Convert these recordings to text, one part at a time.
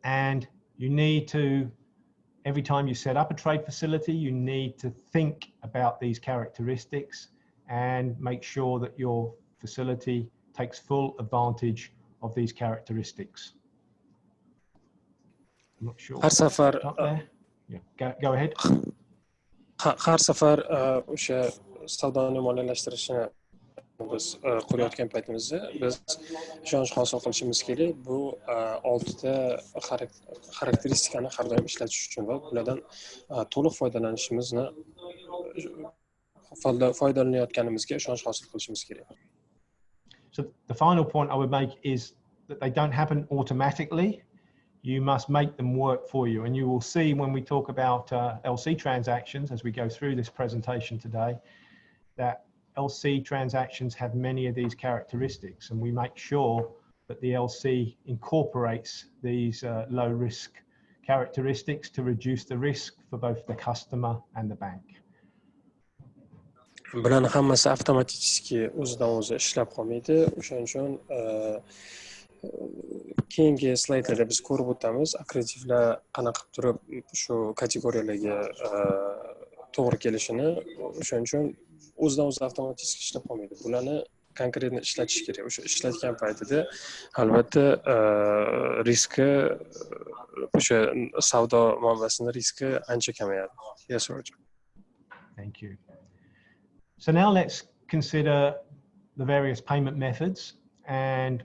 And you need to, every time you set up a trade facility, you need to think about these characteristics and make sure that your facility takes full advantage of these characteristics. I'm not sure. Har safar Up there. Yeah, go ahead. har safar o'sha savdoni moliyalashtirishni biz qurayotgan paytimizda biz ishonch hosil qilishimiz kerak. Bu 6 ta xarakteristikani har doim ishlatish uchun va bulardan to'liq foydalanishimizni foydalanayotganimizga ishonch hosil qilishimiz kerak. So the final point I would make is that they don't happen automatically. You must make them work for you. And you will see when we talk about LC transactions, as we go through this presentation today, that LC transactions have many of these characteristics, and we make sure that the LC incorporates these low risk characteristics to reduce the risk for both the customer and the bank. Bularning hammasi avtomatik o'zidan o'zi ishlab qolmaydi. O'shaning uchun keyingi slaydlarda biz ko'rib o'tamiz, akkreditivlar qanaqa qilib turib shu kategoriyalarga to'g'ri kelishini. O'shaning uchun o'zidan o'zi avtomatik ishlab qolmaydi. Bularni konkretni ishlatish kerak. O'sha ishlatgan paytida albatta riski, o'sha savdo muomalasining riski ancha kamayadi. Yes, Roger. Thank you. So now let's consider the various payment methods and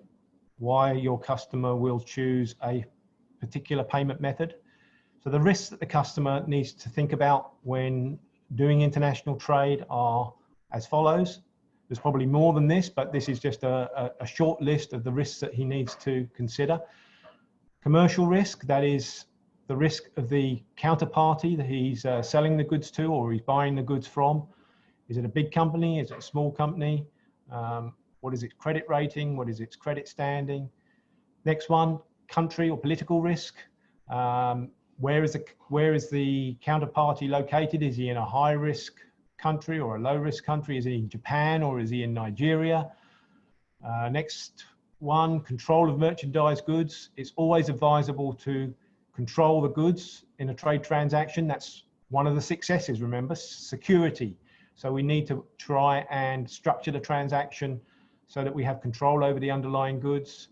why your customer will choose a particular payment method. So the risks that the customer needs to think about when doing international trade are as follows. There's probably more than this, but this is just a short list of the risks that he needs to consider. Commercial risk, that is the risk of the counterparty that he's selling the goods to or he's buying the goods from. Is it a big company? Is it a small company? What is its credit rating? What is its credit standing? Next one, country or political risk. Where is the counterparty located? Is he in a high risk country or a low risk country? Is he in Japan or is he in Nigeria? Next one, control of merchandise goods. It's always advisable to control the goods in a trade transaction. That's one of the successes, remember, security. So we need to try and structure the transaction so that we have control over the underlying goods.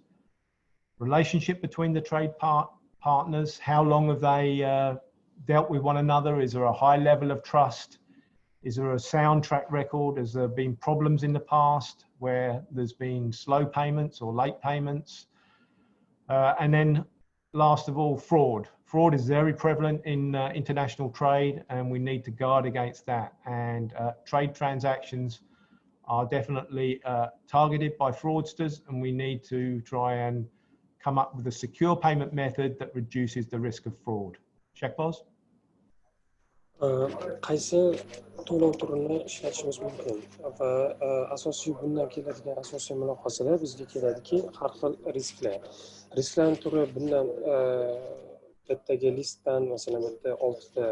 Relationship between the trade partners. How long have they dealt with one another? Is there a high level of trust? Is there a sound track record? Has there been problems in the past where there's been slow payments or late payments? And then last of all, fraud. Fraud is very prevalent in international trade, and we need to guard against that. And trade transactions are definitely targeted by fraudsters, and we need to try and come up with a secure payment method that reduces the risk of fraud. Shakboz? Qaysi to'lov turini ishlatishimiz mumkin va asosiy bundan keladigan asosiy mulohazalar bizga keladiki, har xil risklarning turi bundan bittaga listdan masalan bitta 6 ta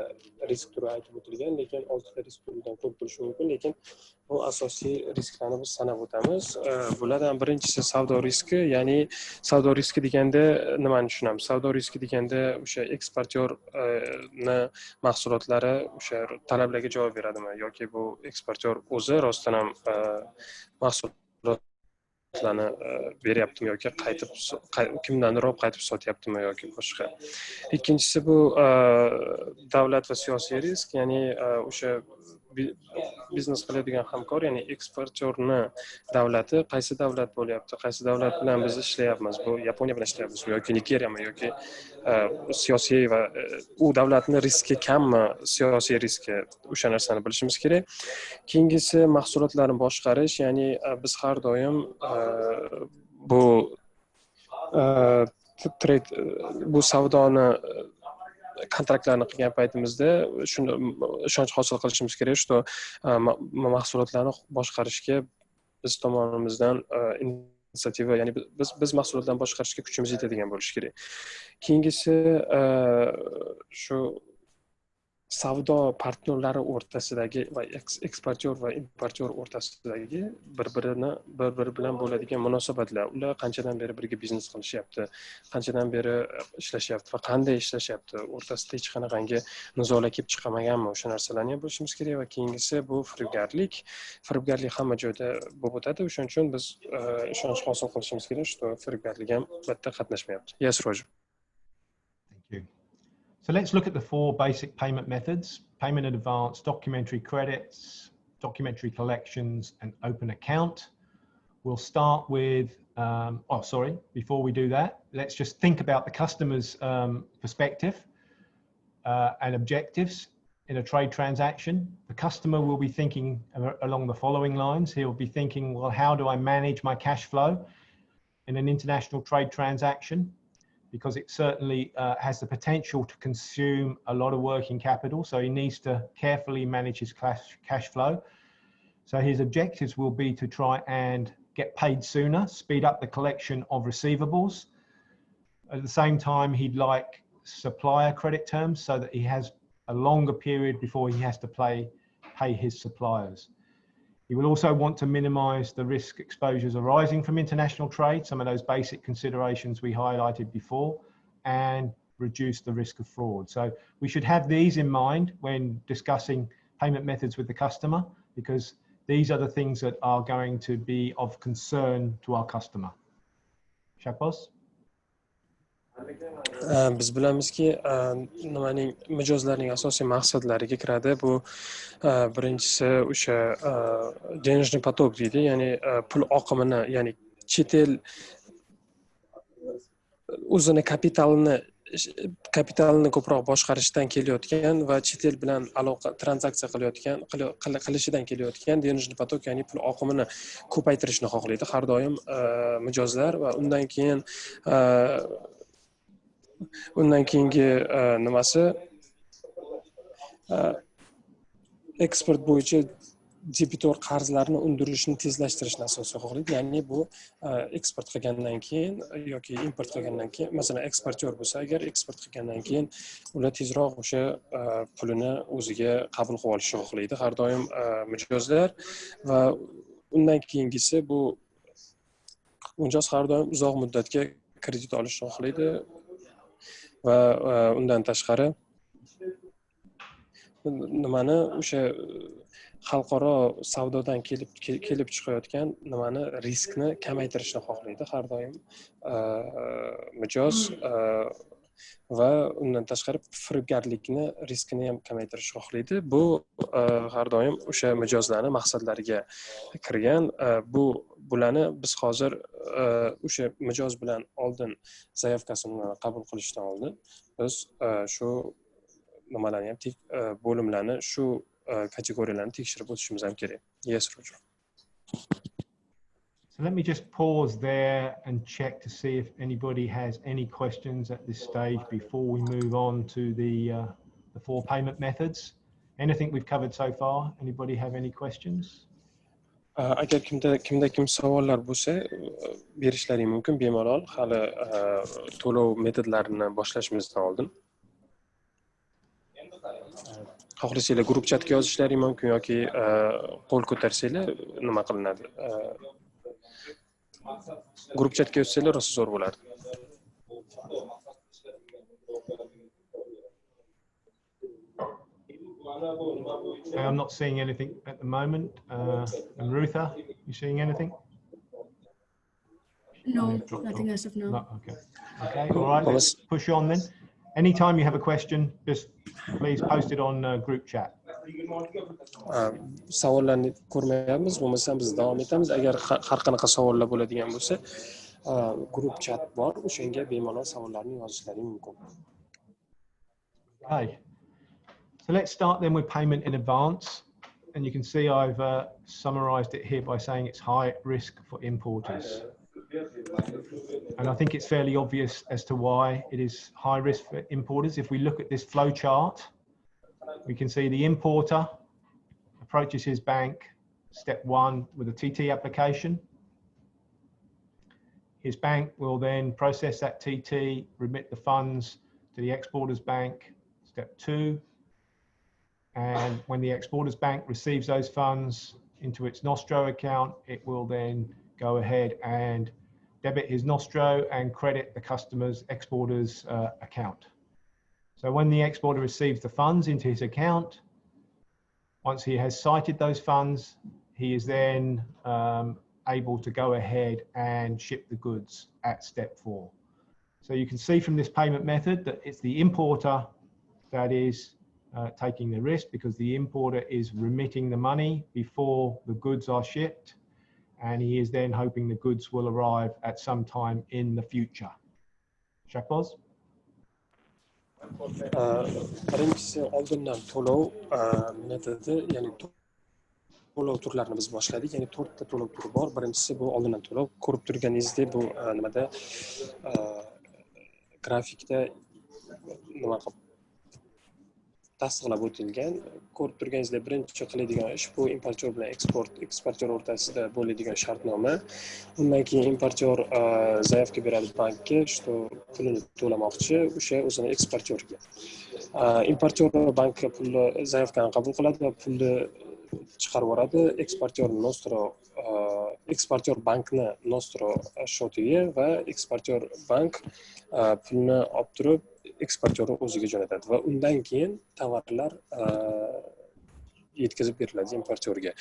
risk turi aytib o'tilgan, lekin 6 ta risk turidan ko'p bo'lishi mumkin, lekin bu asosiy risklarni biz sanab o'tamiz. Bulardan birinchisi savdo riski, ya'ni savdo riski deganda nimani tushunamiz? Savdo riski deganda o'sha eksportyorni mahsulotlari o'sha talablarga javob beradimi yoki bu eksportyor o'zi rostdan ham mahsulotlarni beryaptimi yoki kimdandir olib qaytib sotyaptimi yoki boshqa. Ikkinchisi bu davlat va siyosiy risk, ya'ni o'sha biznes qiladigan hamkor, ya'ni eksportyorni davlati qaysi davlat bo'lyapti, qaysi davlat bilan biz ishlayapmiz, bu Yaponiya bilan ishlayapmizmi yoki Nigeriyami yoki siyosiy va u davlatning riski kammi, siyosiy riski, o'sha narsani bilishimiz kerak. Keyingisi mahsulotlarni boshqarish, ya'ni biz har doim bu savdoni kontraktlarni qilgan paytimizda shuni ishonch hosil qilishimiz kerak, что mahsulotlarni boshqarishga biz tomonimizdan inisiativa, ya'ni biz mahsulotlarni boshqarishga kuchimiz yetadigan bo'lishi kerak. Keyingisi shu savdo partnyorlari o'rtasidagi va eksportyor va importyor o'rtasidagi bir-biri bilan bo'ladigan munosabatlar, ular qanchadan beri birga biznes qilishyapti, qanchadan beri ishlashyapti va qanday ishlashyapti, o'rtasida hech qanaqangi nizolar kelib chiqmaganmi, o'sha narsalarni ham bilishimiz kerak. Va keyingisi bu firibgarlik hamma joyda bo'lib o'tadi. O'shaning uchun biz ishonch hosil qilishimiz kerak, что firibgarlik ham bitta qatnashmayapti. Yes, Roger. Thank you. So let's look at the four basic payment methods: payment in advance, documentary credits, documentary collections, and open account. We'll start with, before we do that, let's just think about the customer's perspective and objectives in a trade transaction. The customer will be thinking along the following lines. He'll be thinking, well, how do I manage my cash flow in an international trade transaction? Because it certainly has the potential to consume a lot of working capital. So he needs to carefully manage his cash flow. So his objectives will be to try and get paid sooner, speed up the collection of receivables. At the same time, he'd like supplier credit terms so that he has a longer period before he has to pay his suppliers. He will also want to minimize the risk exposures arising from international trade, some of those basic considerations we highlighted before, and reduce the risk of fraud. So we should have these in mind when discussing payment methods with the customer, because these are the things that are going to be of concern to our customer. Shakbos? Biz bilamizki, nimaning mijozlarning asosiy maqsadlariga kiradi. Bu birinchisi o'sha денежный поток deydi, ya'ni pul oqimini, ya'ni chet el o'zini kapitalini ko'proq boshqarishdan kelayotgan va chet el bilan aloqa tranzaksiya qilishidan kelayotgan денежный поток, ya'ni pul oqimini ko'paytirishni xohlaydi har doim mijozlar. Va undan keyingi nimasi eksport bo'yicha debitor qarzlarni undirishni tezlashtirishni asosiy xohlaydi. Ya'ni bu eksport qilgandan keyin yoki import qilgandan keyin, masalan, eksportyor bo'lsa agar, eksport qilgandan keyin ular tezroq o'sha pulini o'ziga qabul qilib olishni xohlaydi har doim mijozlar. Va undan keyingisi bu mijoz har doim uzoq muddatga kredit olishni xohlaydi. Va undan tashqari nimani o'sha xalqaro savdodan kelib chiqayotgan nimani riskni kamaytirishni xohlaydi har doim mijoz. Va undan tashqari firibgarlikni riskini ham kamaytirishni xohlaydi. Bu har doim o'sha mijozlarni maqsadlariga kirgan. Bularni biz hozir o'sha mijoz bilan oldin zayovkasini qabul qilishdan oldin biz shu nimalarni ham bo'limlarni, shu kategoriyalarni tekshirib o'tishimiz ham kerak. Yes, Roger. So let me just pause there and check to see if anybody has any questions at this stage before we move on to the four payment methods. Anything we've covered so far? Anybody have any questions? Agar kimda savollar bo'lsa, berishlari mumkin bemalol, hali to'lov metodlarini boshlashimizdan oldin. Xohlasanglar guruh chatga yozishlari mumkin yoki qo'l ko'tarsanglar nima qilinadi. Guruh chatga yozsanglar rosa zo'r bo'ladi. I'm not seeing anything at the moment. And Rutha, you seeing anything? No, nothing as of now. No, okay. Okay, all right, let's push on then. Anytime you have a question, just please post it on group chat. Savollarni ko'rmayapmiz, bo'lmasa biz davom etamiz. Agar har qanaqa savollar bo'ladigan bo'lsa, guruh chat bor, o'shanga bemalol savollarni yozishlari mumkin. Okay. So let's start then with payment in advance. And you can see I've summarized it here by saying it's high risk for importers. And I think it's fairly obvious as to why it is high risk for importers. If we look at this flow chart, we can see the importer approaches his bank, step one, with a TT application. His bank will then process that TT, remit the funds to the exporter's bank, step two. And when the exporter's bank receives those funds into its Nostro account, it will then go ahead and debit his Nostro and credit the customer's exporter's account. So when the exporter receives the funds into his account, once he has cited those funds, he is then able to go ahead and ship the goods at step 4. So you can see from this payment method that it's the importer that is taking the risk, because the importer is remitting the money before the goods are shipped, and he is then hoping the goods will arrive at some time in the future. Shakboz? Birinchisi oldindan to'lov metodi, ya'ni to'lov turlarini biz boshladik. Ya'ni 4 ta to'lov turi bor. Birinchisi bu oldindan to'lov. Ko'rib turganingizdek, bu nimada grafikda nima qilib tasdiqlab o'tilgan. Ko'rib turganingizdek, birinchi qiladigan ish bu importyor bilan eksportyor o'rtasida bo'ladigan shartnoma. Undan keyin importyor zaявка beradi bankka, что pulini to'lamoqchi, o'sha o'zini eksportyorga. Importyor bankka pulni zaявкani qabul qiladi va pulni chiqarib yuboradi eksportyor bankni Nostro shotiga va eksportyor bank pulni olib turib eksportyorning o'ziga jo'natadi va undan keyin tovarlar yetkazib beriladi importyorga.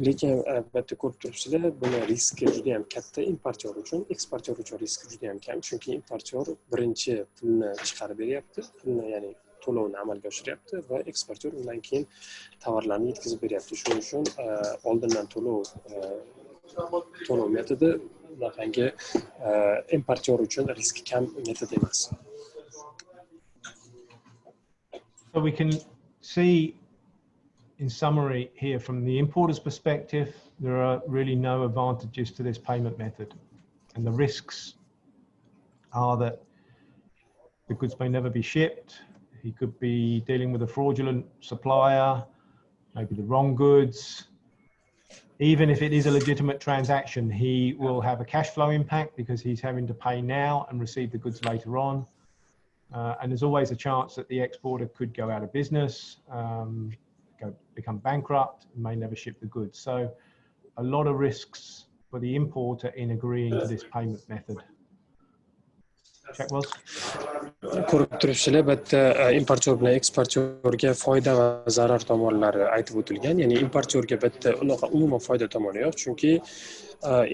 Lekin albatta ko'rib turibsizlar, buni riski juda ham katta importyor uchun, eksportyor uchun riski juda ham kam, chunki importyor birinchi pulni chiqarib beryapti, pulni ya'ni to'lovni amalga oshiryapti va eksportyor undan keyin tovarlarni yetkazib beryapti. Shuning uchun oldindan to'lov metodi bunaqangi importyor uchun riski kam metod emas. So we can see in summary here, from the importer's perspective, there are really no advantages to this payment method. And the risks are that the goods may never be shipped. He could be dealing with a fraudulent supplier, maybe the wrong goods. Even if it is a legitimate transaction, he will have a cash flow impact because he's having to pay now and receive the goods later on. And there's always a chance that the exporter could go out of business, become bankrupt, and may never ship the goods. So a lot of risks for the importer in agreeing to this payment method. Shakboz? Ko'rib turibsizlar, bitta importyor bilan eksportyorga foyda va zarar tomonlari aytib o'tilgan. Ya'ni importyorga bitta unaqa umuman foyda tomoni yo'q, chunki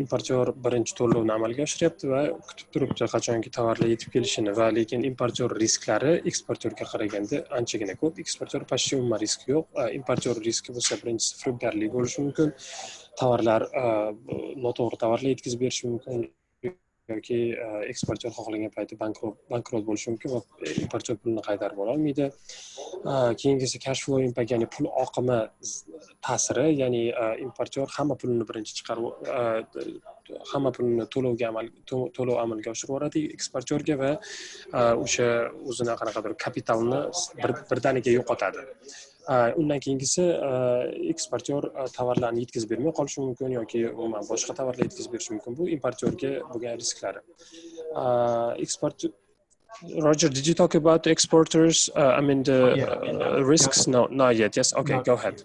importyor birinchi to'lovni amalga oshiryapti va kutib turibdi qachonki tovarlar yetib kelishini, va lekin importyor risklari eksportyorga qaraganda anchagina ko'p. Eksportyor почти umuman riski yo'q. Importyor riski bo'lsa, birinchisi firibgarlik bo'lishi mumkin, tovarlar noto'g'ri tovarlar yetkazib berishi mumkin, yoki eksportyor xohlagan payti bankrot bo'lishi mumkin va importyor pulni qaytarib ola olmaydi. Keyingisi cash flow impact, ya'ni pul oqimi ta'siri, ya'ni importyor hamma pulini birinchi chiqarib hamma pulni to'lov amalga oshirib yuboradi eksportyorga va o'sha o'zini qanaqadir kapitalni birdaniga yo'qotadi. Undan keyingisi eksportyor tovarlarni yetkazib bermay qolishi mumkin yoki umuman boshqa tovarlar yetkazib berishi mumkin. Bu importyorga bo'lgan risklari. Roger, did you talk about the exporters? Risks? No, not yet. Yes. Okay, no. Go ahead.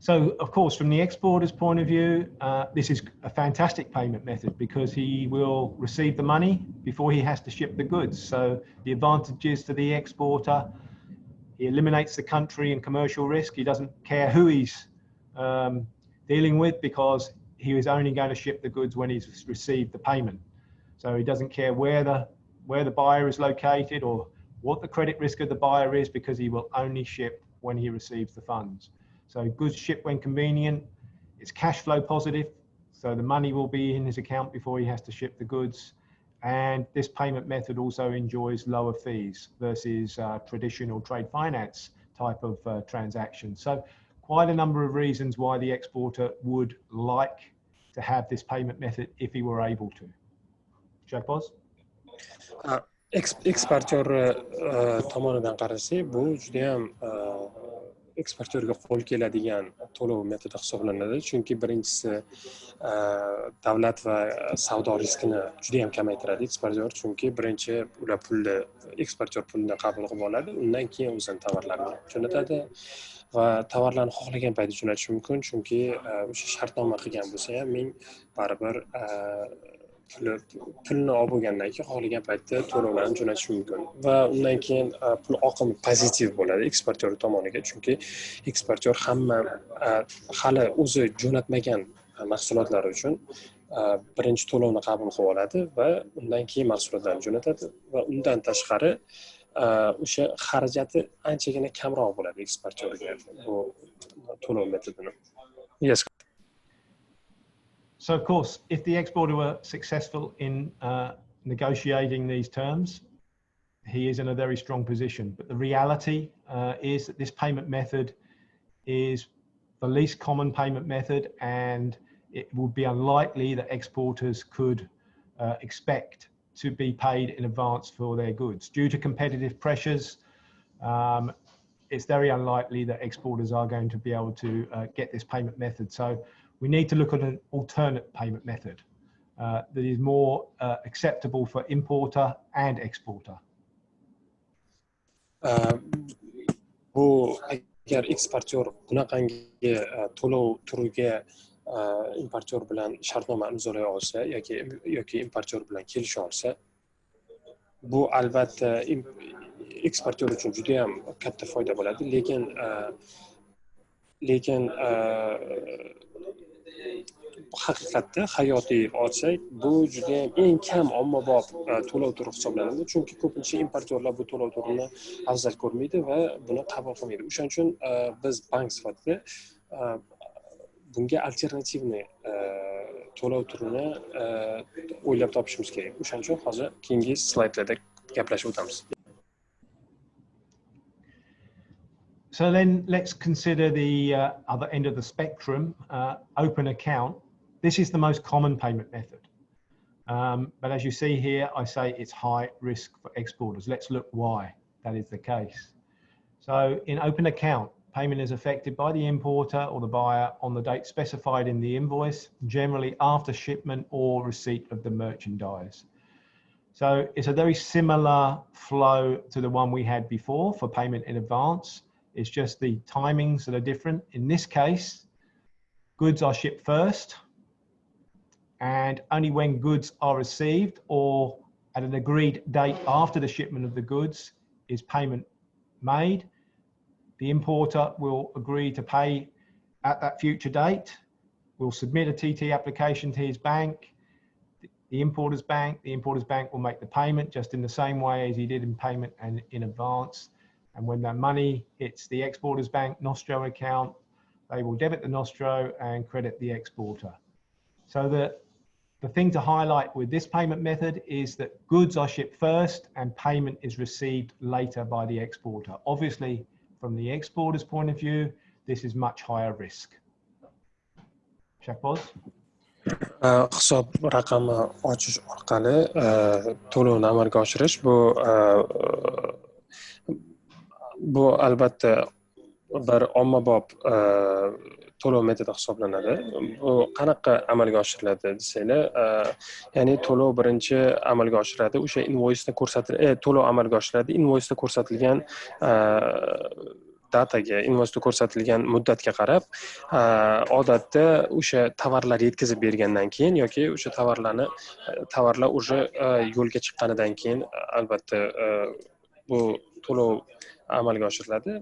So, of course, from the exporter's point of view, this is a fantastic payment method because he will receive the money before he has to ship the goods. So the advantages to the exporter: he eliminates the country and commercial risk. He doesn't care who he's dealing with because he is only going to ship the goods when he's received the payment. So he doesn't care where the buyer is located or what the credit risk of the buyer is, because he will only ship when he receives the funds. So goods shipped when convenient. It's cash flow positive, so the money will be in his account before he has to ship the goods. And this payment method also enjoys lower fees versus traditional trade finance type of transaction. So quite a number of reasons why the exporter would like to have this payment method if he were able to. Shakboz? Eksportyor tomonidan qarasak, bu juda ham eksportyorga qo'l keladigan to'lov metodi hisoblanadi. Chunki birinchisi davlat va savdo riskini juda ham kamaytiradi eksportyor, chunki birinchi ular pulni eksportyor pulni qabul qilib oladi, undan keyin o'zini tovarlarini jo'natadi va tovarlarni xohlagan paytda jo'natish mumkin, chunki o'sha shartnoma qilgan bo'lsa ham men baribir pulni olib bo'lgandan keyin xohlagan paytda to'lovlarni jo'natish mumkin va undan keyin pul oqimi pozitiv bo'ladi eksportyor tomoniga, chunki eksportyor hamma hali o'zi jo'natmagan mahsulotlari uchun birinchi to'lovni qabul qilib oladi va undan keyin mahsulotlarni jo'natadi va undan tashqari o'sha xarajati anchagina kamroq bo'ladi eksportyorga bu to'lov metodini. Yes. So of course, if the exporter were successful in negotiating these terms, he is in a very strong position. But the reality is that this payment method is the least common payment method, and it would be unlikely that exporters could expect to be paid in advance for their goods. Due to competitive pressures, it's very unlikely that exporters are going to be able to get this payment method. So we need to look at an alternate payment method that is more acceptable for importer and exporter. Bu agar eksportyor bunaqangi to'lov turiga importyor bilan shartnoma imzolay olsa yoki importyor bilan kelisha olsa, bu albatta eksportyor uchun juda ham katta foyda bo'ladi, lekin haqiqatda hayotiy olsak, bu juda ham eng kam ommabop to'lov turi hisoblanadi, chunki ko'pincha importyorlar bu to'lov turini afzal ko'rmaydi va buni qabul qilmaydi. O'shaning uchun biz bank sifatida bunga alternativniy to'lov turini o'ylab topishimiz kerak. O'shaning uchun hozir keyingi slaydlarda gaplashib o'tamiz. So then let's consider the other end of the spectrum, open account. This is the most common payment method. But as you see here, I say it's high risk for exporters. Let's look why that is the case. So in open account, payment is effected by the importer or the buyer on the date specified in the invoice, generally after shipment or receipt of the merchandise. So it's a very similar flow to the one we had before for payment in advance. It's just the timings that are different. In this case, goods are shipped first, and only when goods are received or at an agreed date after the shipment of the goods is payment made. The importer will agree to pay at that future date, will submit a TT application to his bank, the importer's bank will make the payment just in the same way as he did in payment and in advance. And when that money hits the exporter's bank Nostro account, they will debit the Nostro and credit the exporter. So the thing to highlight with this payment method is that goods are shipped first and payment is received later by the exporter. Obviously, from the exporter's point of view, this is much higher risk. Shahboz? Hisob raqami ochish orqali to'lovni amalga oshirish bu albatta bir ommabop to'lov metodi hisoblanadi. Bu qanaqa amalga oshiriladi desanglar, ya'ni to'lov birinchi amalga oshiradi. O'sha invoysda to'lov amalga oshiradi. Invoysda ko'rsatilgan dataga, invoysda ko'rsatilgan muddatga qarab, odatda o'sha tovarlar yetkazib bergandan keyin yoki o'sha tovarlar уже yo'lga chiqqanidan keyin albatta bu to'lov amalga oshiriladi.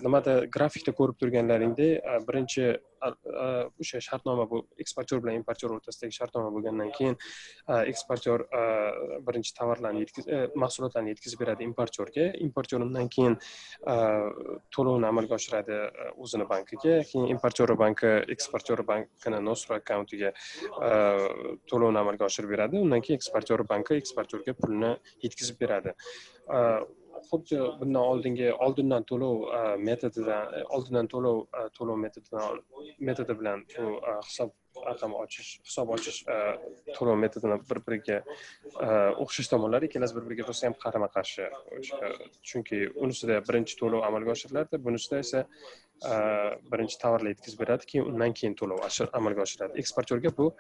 Nimada grafikda ko'rib turganlaringdek, birinchi o'sha shartnoma bu eksportyor bilan importyor o'rtasidagi shartnoma bo'lgandan keyin eksportyor birinchi mahsulotlarni yetkazib beradi importyorga. Importyor undan keyin to'lovni amalga oshiradi o'zini bankiga. Keyin importyor banki eksportyor bankini Nostro akkauntiga to'lovni amalga oshirib beradi. Undan keyin eksportyor banki eksportyorga pulni yetkazib beradi. Xuddi bundan oldindan to'lov metodi bilan bu hisob raqam ochish, hisob ochish to'lov metodini bir-biriga o'xshash tomonlar, ikkalasi bir-biriga rosa ham qarama-qarshi. Chunki unisida birinchi to'lov amalga oshiriladi, bunisida esa birinchi tovarlar yetkazib beradi, keyin undan keyin to'lov amalga oshiriladi. Eksportyorga bu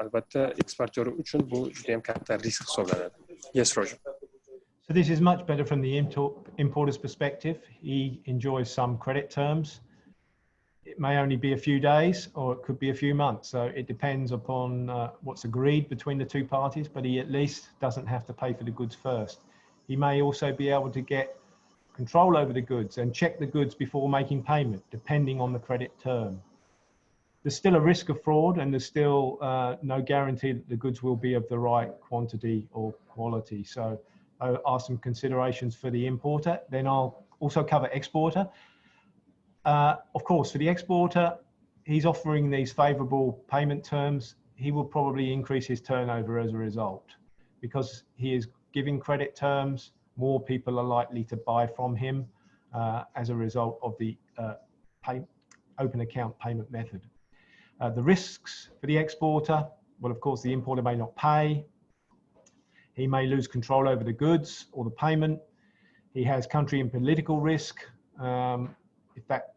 albatta eksportyor uchun bu juda ham katta risk hisoblanadi. Yes, Roger. So this is much better from the importer's perspective. He enjoys some credit terms. It may only be a few days or it could be a few months. So it depends upon what's agreed between the two parties, but he at least doesn't have to pay for the goods first. He may also be able to get control over the goods and check the goods before making payment, depending on the credit term. There's still a risk of fraud and there's still no guarantee that the goods will be of the right quantity or quality. So are some considerations for the importer. Then I'll also cover exporter. Of course, for the exporter, he's offering these favorable payment terms. He will probably increase his turnover as a result. Because he is giving credit terms, more people are likely to buy from him as a result of the open account payment method. The risks for the exporter, well, of course, the importer may not pay. He may lose control over the goods or the payment. He has country and political risk. If that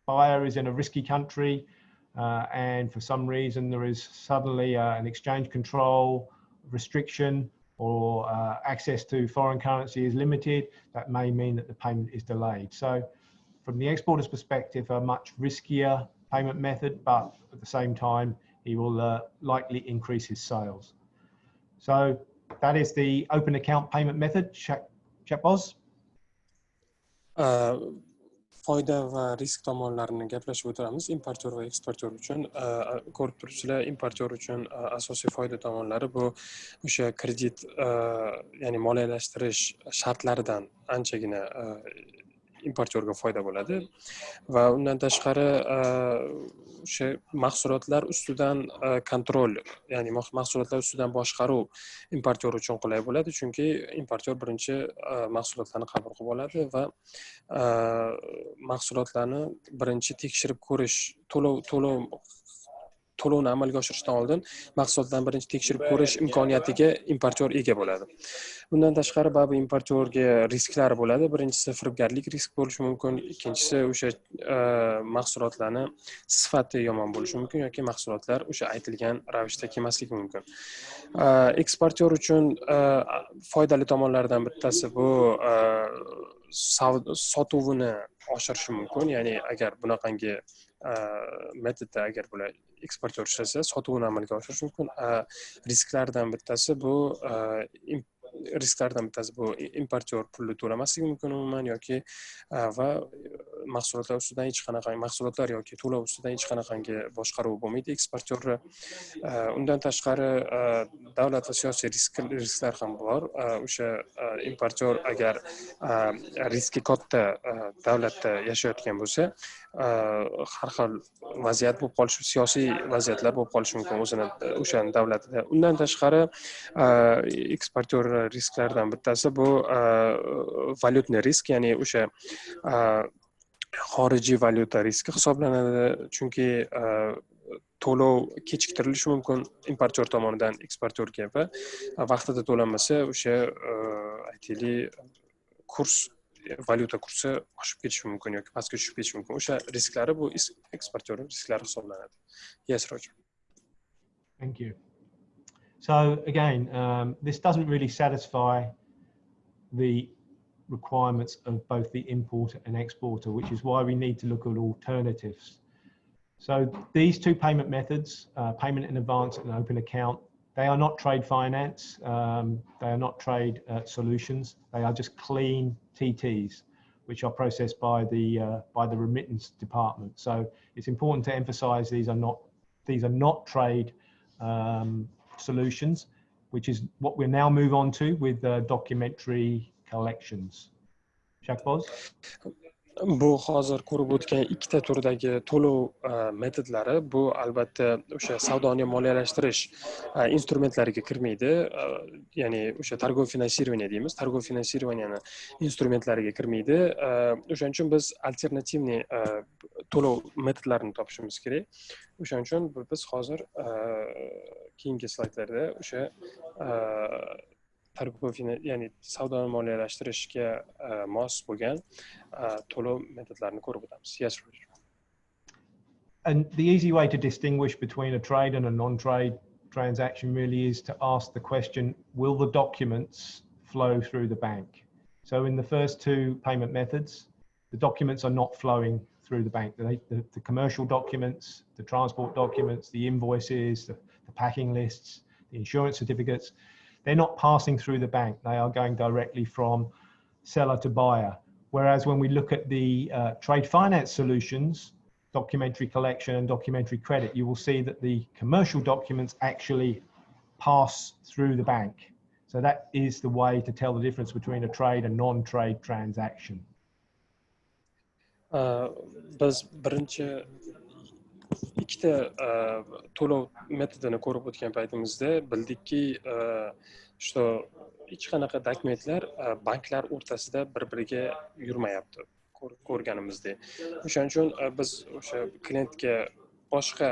buyer is in a risky country and for some reason there is suddenly an exchange control restriction or access to foreign currency is limited, that may mean that the payment is delayed. So from the exporter's perspective, a much riskier payment method, but at the same time, he will likely increase his sales. So that is the open account payment method. Shahboz? Foyda va risk tomonlarini gaplashib o'tiramiz importyor va eksportyor uchun. Ko'rib turibsizlar, importyor uchun asosiy foyda tomonlari bu o'sha kredit, ya'ni moliyalashtirish shartlaridan anchagina importyorga foyda bo'ladi va undan tashqari o'sha mahsulotlar ustidan kontrol, ya'ni mahsulotlar ustidan boshqaruv importyor uchun qulay bo'ladi, chunki importyor birinchi mahsulotlarni qabul qilib oladi va mahsulotlarni birinchi tekshirib ko'rish, to'lovni amalga oshirishdan oldin mahsulotlarni birinchi tekshirib ko'rish imkoniyatiga importyor ega bo'ladi. Bundan tashqari baribir importyorga risklar bo'ladi. Birinchisi firibgarlik risk bo'lishi mumkin, ikkinchisi o'sha mahsulotlarni sifati yomon bo'lishi mumkin yoki mahsulotlar o'sha aytilgan ravishda kelmasligi mumkin. Eksportyor uchun foydali tomonlardan bittasi bu sotuvini oshirishi mumkin, ya'ni agar bunaqangi metodda agar bular eksportyor ishlasa, sotuvini amalga oshirish mumkin. Risklardan bittasi bu importyor pulni to'lamasligi mumkin umuman yoki va mahsulotlar ustidan hech qanaqangi mahsulotlar yoki to'lov ustidan hech qanaqangi boshqaruv bo'lmaydi eksportyorga. Undan tashqari davlat va siyosiy risklar ham bor. O'sha importyor agar riski katta davlatda yashayotgan bo'lsa, har xil vaziyat bo'lib qolishi, siyosiy vaziyatlar bo'lib qolishi mumkin o'sha davlatda. Undan tashqari eksportyor risklaridan bittasi bu valyutni risk, ya'ni o'sha xorijiy valyuta riski hisoblanadi, chunki to'lov kechiktirilishi mumkin importyor tomonidan eksportyorga va vaqtida to'lanmasa o'sha aytaylik valyuta kursi oshib ketishi mumkin yoki pastga tushib ketishi mumkin. O'sha risklari bu eksportyor risklari hisoblanadi. Yes, Roger. Thank you. So again, this doesn't really satisfy the requirements of both the importer and exporter, which is why we need to look at alternatives. So these two payment methods, payment in advance and open account, they are not trade finance, they are not trade solutions, they are just clean TTs, which are processed by the remittance department. So it's important to emphasize these are not trade solutions, which is what we'll now move on to with documentary collections. Shahboz? Bu hozir ko'rib o'tgan ikkita turdagi to'lov metodlari bu albatta o'sha savdoni moliyalashtirish instrumentlariga kirmaydi. Ya'ni o'sha торговый finansирование deymiz. торговый finansирование instrumentlariga kirmaydi. O'shaning uchun biz alternativniy to'lov metodlarini topishimiz kerak. O'shaning uchun biz hozir keyingi slaydlarda o'sha ya'ni savdoni moliyalashtirishga mos bo'lgan to'lov metodlarini ko'rib o'tamiz. Yes, Roger. And the easy way to distinguish between a trade and a non-trade transaction really is to ask the question, will the documents flow through the bank? So in the first two payment methods, the documents are not flowing through the bank. The commercial documents, the transport documents, the invoices, the packing lists, the insurance certificates, they're not passing through the bank. They are going directly from seller to buyer. Whereas when we look at the trade finance solutions, documentary collection and documentary credit, you will see that the commercial documents actually pass through the bank. So that is the way to tell the difference between a trade and non-trade transaction. Biz birinchi ikkita to'lov metodini ko'rib o'tgan paytimizda bildikki, что hech qanaqa dokumentlar banklar o'rtasida bir-biriga yurmayapti. Ko'rganimizdek. O'shaning uchun biz o'sha klientga boshqa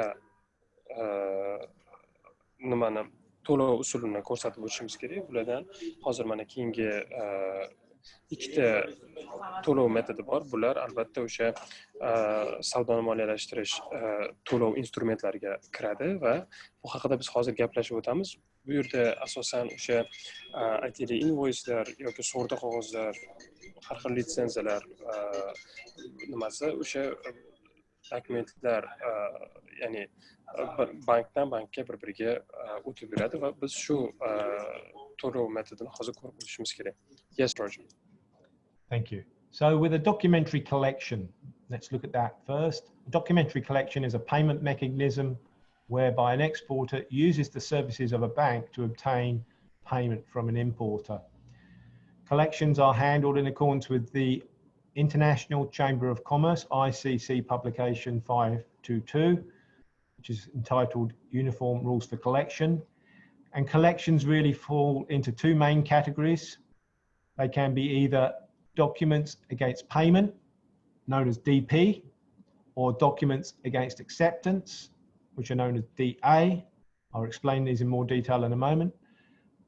nimani to'lov usulini ko'rsatib o'tishimiz kerak. Bulardan hozir mana keyingi ikkita to'lov metodi bor. Bular albatta o'sha savdoni moliyalashtirish to'lov instrumentlariga kiradi va bu haqida biz hozir gaplashib o'tamiz. Bu yerda asosan o'sha aytaylik invoicelar yoki sug'urta qog'ozlar, har xil litsenziyalar nimasi o'sha dokumentlar ya'ni bankdan bankka bir-biriga o'tib yuradi va biz shu to'lov metodini hozir ko'rib o'tishimiz kerak. Yes, Roger. Thank you. So with a documentary collection, let's look at that first. A documentary collection is a payment mechanism whereby an exporter uses the services of a bank to obtain payment from an importer. Collections are handled in accordance with the International Chamber of Commerce, ICC publication 522, which is entitled Uniform Rules for Collection. And collections really fall into two main categories. They can be either documents against payment, known as DP, or documents against acceptance, which are known as DA. I'll explain these in more detail in a moment.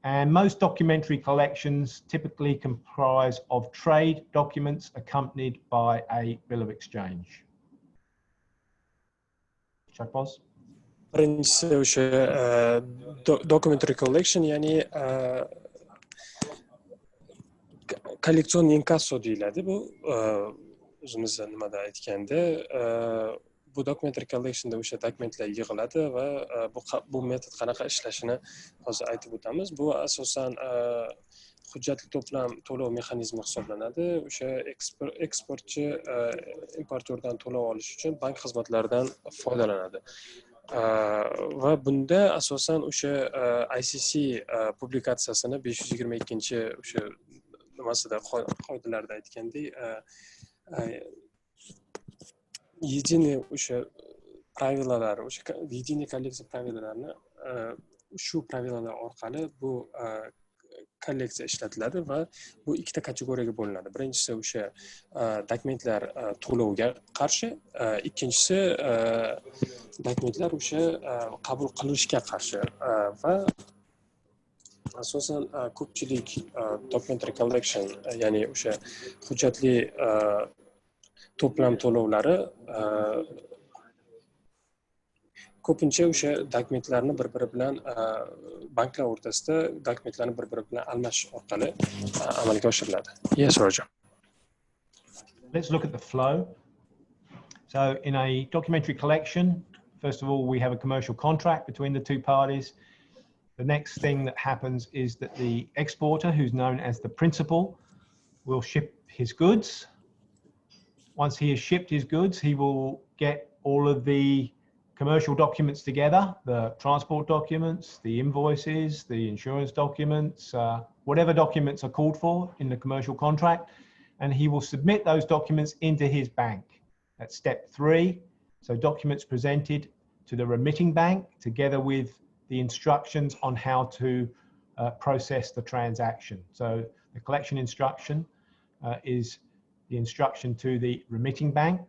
And most documentary collections typically comprise of trade documents accompanied by a bill of exchange. Shall I pause? Birinchisi o'sha documentary collection, ya'ni kolleksion inkasso deyiladi. Bu o'zimiz nimada aytganda bu documentary collectionda o'sha dokumentlar yig'iladi va bu metod qanaqa ishlashini hozir aytib o'tamiz. Bu asosan hujjatli to'lov mexanizmi hisoblanadi. O'sha eksportchi importyordan to'lov olish uchun bank xizmatlaridan foydalanadi. Va bunda asosan o'sha ICC publikatsiyasini 522 o'sha nimasida qoidalarda aytgandek единый o'sha pravilalar, o'sha единый kolleksiya pravilalarini shu pravilalar orqali bu kolleksiya ishlatiladi va bu ikkita kategoriyaga bo'linadi. Birinchisi o'sha dokumentlar to'lovga qarshi, ikkinchisi dokumentlar o'sha qabul qilishga qarshi va asosan ko'pchilik documentary collection, ya'ni o'sha hujjatli to'plam to'lovlari ko'pincha o'sha dokumentlarni bir-biri bilan banklar o'rtasida dokumentlarni bir-biri bilan almashish orqali amalga oshiriladi. Yes, Roger. Let's look at the flow. So in a documentary collection, first of all, we have a commercial contract between the two parties. The next thing that happens is that the exporter, who's known as the principal, will ship his goods. Once he has shipped his goods, he will get all of the commercial documents together, the transport documents, the invoices, the insurance documents, whatever documents are called for in the commercial contract, and he will submit those documents into his bank. That's step 3. So documents presented to the remitting bank together with the instructions on how to process the transaction. So the collection instruction is the instruction to the remitting bank.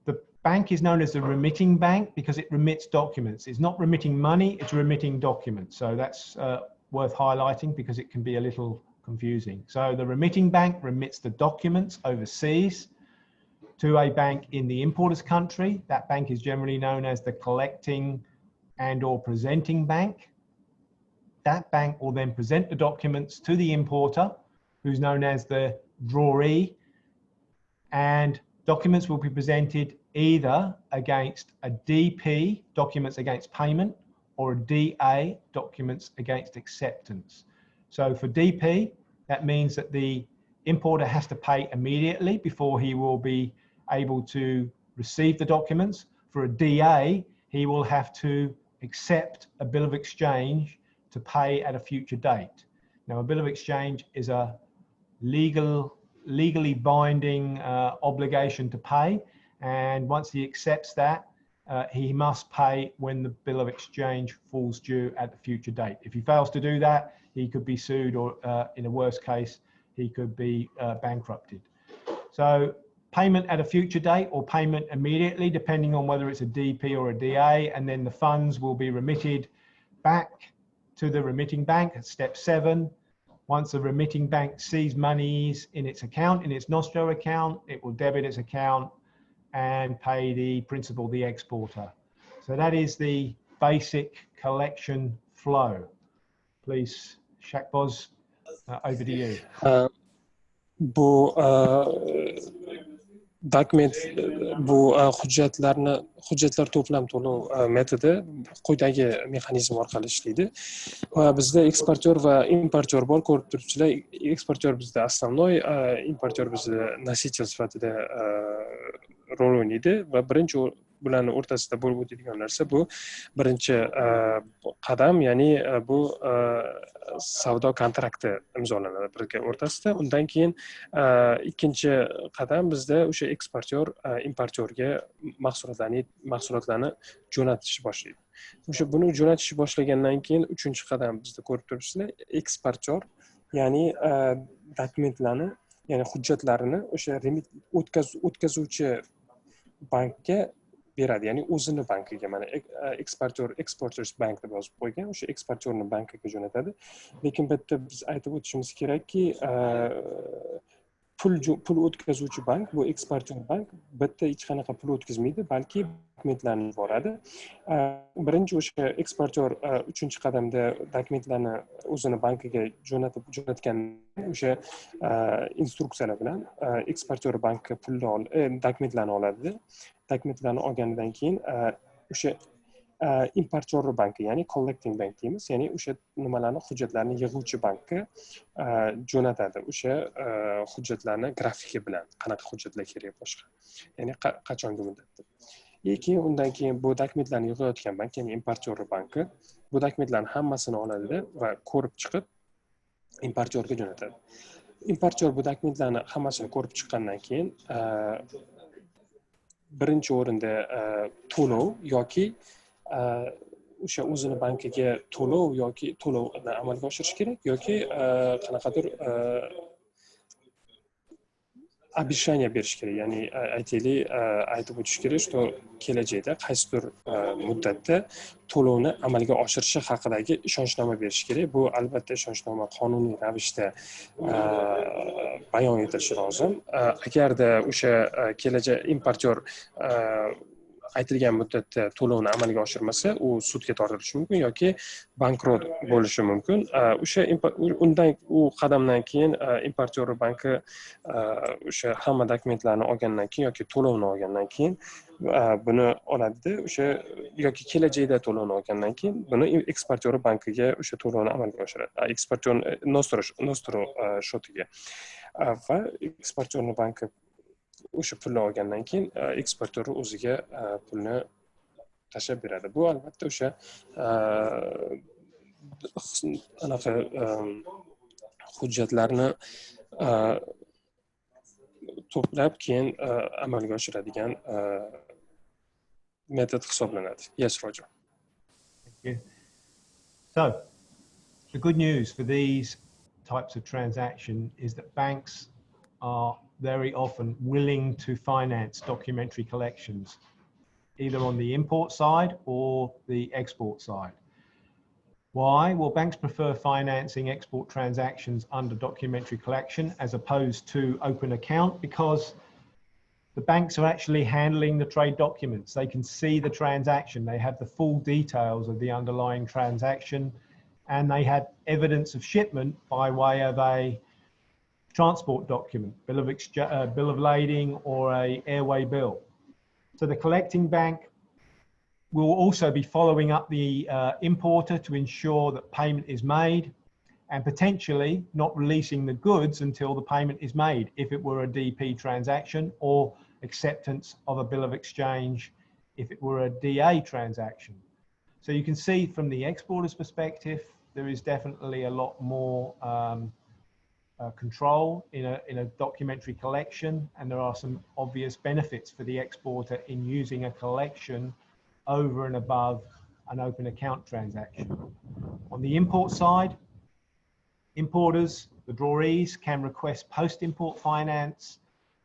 The bank is known as the remitting bank because it remits documents. It's not remitting money, it's remitting documents. So that's worth highlighting because it can be a little confusing. So the remitting bank remits the documents overseas to a bank in the importer's country. That bank is generally known as the collecting and or presenting bank. That bank will then present the documents to the importer, who's known as the drawee, and documents will be presented either against a DP, documents against payment, or a DA, documents against acceptance. So for DP, that means that the importer has to pay immediately before he will be able to receive the documents. For a DA, he will have to accept a bill of exchange to pay at a future date. Now, a bill of exchange is a legally binding obligation to pay, and once he accepts that, he must pay when the bill of exchange falls due at the future date. If he fails to do that, he could be sued, or in a worst case, he could be bankrupted. So payment at a future date or payment immediately, depending on whether it's a DP or a DA, and then the funds will be remitted back to the remitting bank at step 7. Once the remitting bank sees monies in its account, in its Nostro account, it will debit its account and pay the principal, the exporter. So that is the basic collection flow. Please, Shakboz, over to you. Bu dokument, bu hujjatlar to'plam to'lov metodi quyidagi mexanizm orqali ishlaydi. Va bizda eksportyor va importyor bor. Ko'rib turibsizlar, eksportyor bizda основной, importyor bizda nositel sifatida rol o'ynaydi va birinchi bularni o'rtasida bo'lib o'tadigan narsa bu birinchi qadam, ya'ni bu savdo kontrakti imzolanadi birga o'rtasida. Undan keyin ikkinchi qadam bizda o'sha eksportyor importyorga mahsulotlarni jo'natishni boshlaydi. O'sha buni jo'natishni boshlagandan keyin uchinchi qadam bizda ko'rib turibsizlar, eksportyor ya'ni dokumentlarni, ya'ni hujjatlarini o'sha o'tkazuvchi bankka beradi, ya'ni o'zini bankiga. Mana eksportyor exporters bank deb yozib qo'ygan, o'sha eksportyorni bankiga jo'natadi. Lekin bu yerda biz aytib o'tishimiz kerakki, pul o'tkazuvchi bank bu eksportyor bank bitta hech qanaqa pul o'tkazmaydi, balki dokumentlarni yuboradi. Birinchi o'sha eksportyor uchinchi qadamda dokumentlarni o'zini bankiga jo'natgan o'sha instruksiyalar bilan eksportyor banki dokumentlarni oladi. Dokumentlarni olgandan keyin o'sha importyor banki, ya'ni collecting bank deymiz, ya'ni o'sha nimalarni, hujjatlarni yig'uvchi bankka jo'natadi. O'sha hujjatlarni grafiki bilan, qanaqa hujjatlar kerak boshqa, ya'ni qachongi muddatda. Keyin undan keyin bu dokumentlarni yig'ayotgan bank, ya'ni importyor banki bu dokumentlarni hammasini oladida va ko'rib chiqib importyorga jo'natadi. Importyor bu dokumentlarni hammasini ko'rib chiqqandan keyin birinchi o'rinda to'lov yoki o'sha o'zini bankiga to'lovni amalga oshirish kerak, yoki qanaqadir обещание berish kerak, ya'ni aytib o'tish kerak, что kelajakda qaysidir muddatda to'lovni amalga oshirishi haqidagi ishonchnoma berish kerak. Bu albatta ishonchnoma qonuniy ravishda bayon etilishi lozim. Agarda o'sha kelajak importyor aytilgan muddatda to'lovni amalga oshirmasa, u sudga tortilishi mumkin yoki bankrot bo'lishi mumkin. Undan u qadamdan keyin importyor banki o'sha hamma dokumentlarni olgandan keyin yoki to'lovni olgandan keyin buni oladida, o'sha yoki kelajakda to'lovni olgandan keyin buni eksportyor bankiga o'sha to'lovni amalga oshiradi. Eksportyor Nostro shotiga va eksportyor banki o'sha pulni olgandan keyin eksportyor o'ziga pulni tashlab beradi. Bu albatta o'sha anaqa hujjatlarni to'plab keyin amalga oshiradigan metod hisoblanadi. Yes, Roger. Thank you. So the good news for these types of transaction is that banks are very often willing to finance documentary collections, either on the import side or the export side. Why? Well, banks prefer financing export transactions under documentary collection as opposed to open account because the banks are actually handling the trade documents. They can see the transaction. They have the full details of the underlying transaction, and they have evidence of shipment by way of a transport document, bill of lading, or a airway bill. So the collecting bank will also be following up the importer to ensure that payment is made, and potentially not releasing the goods until the payment is made if it were a DP transaction, or acceptance of a bill of exchange if it were a DA transaction. So you can see from the exporter's perspective, there is definitely a lot more control in a documentary collection, and there are some obvious benefits for the exporter in using a collection over and above an open account transaction. On the import side, importers, the drawees, can request post-import finance,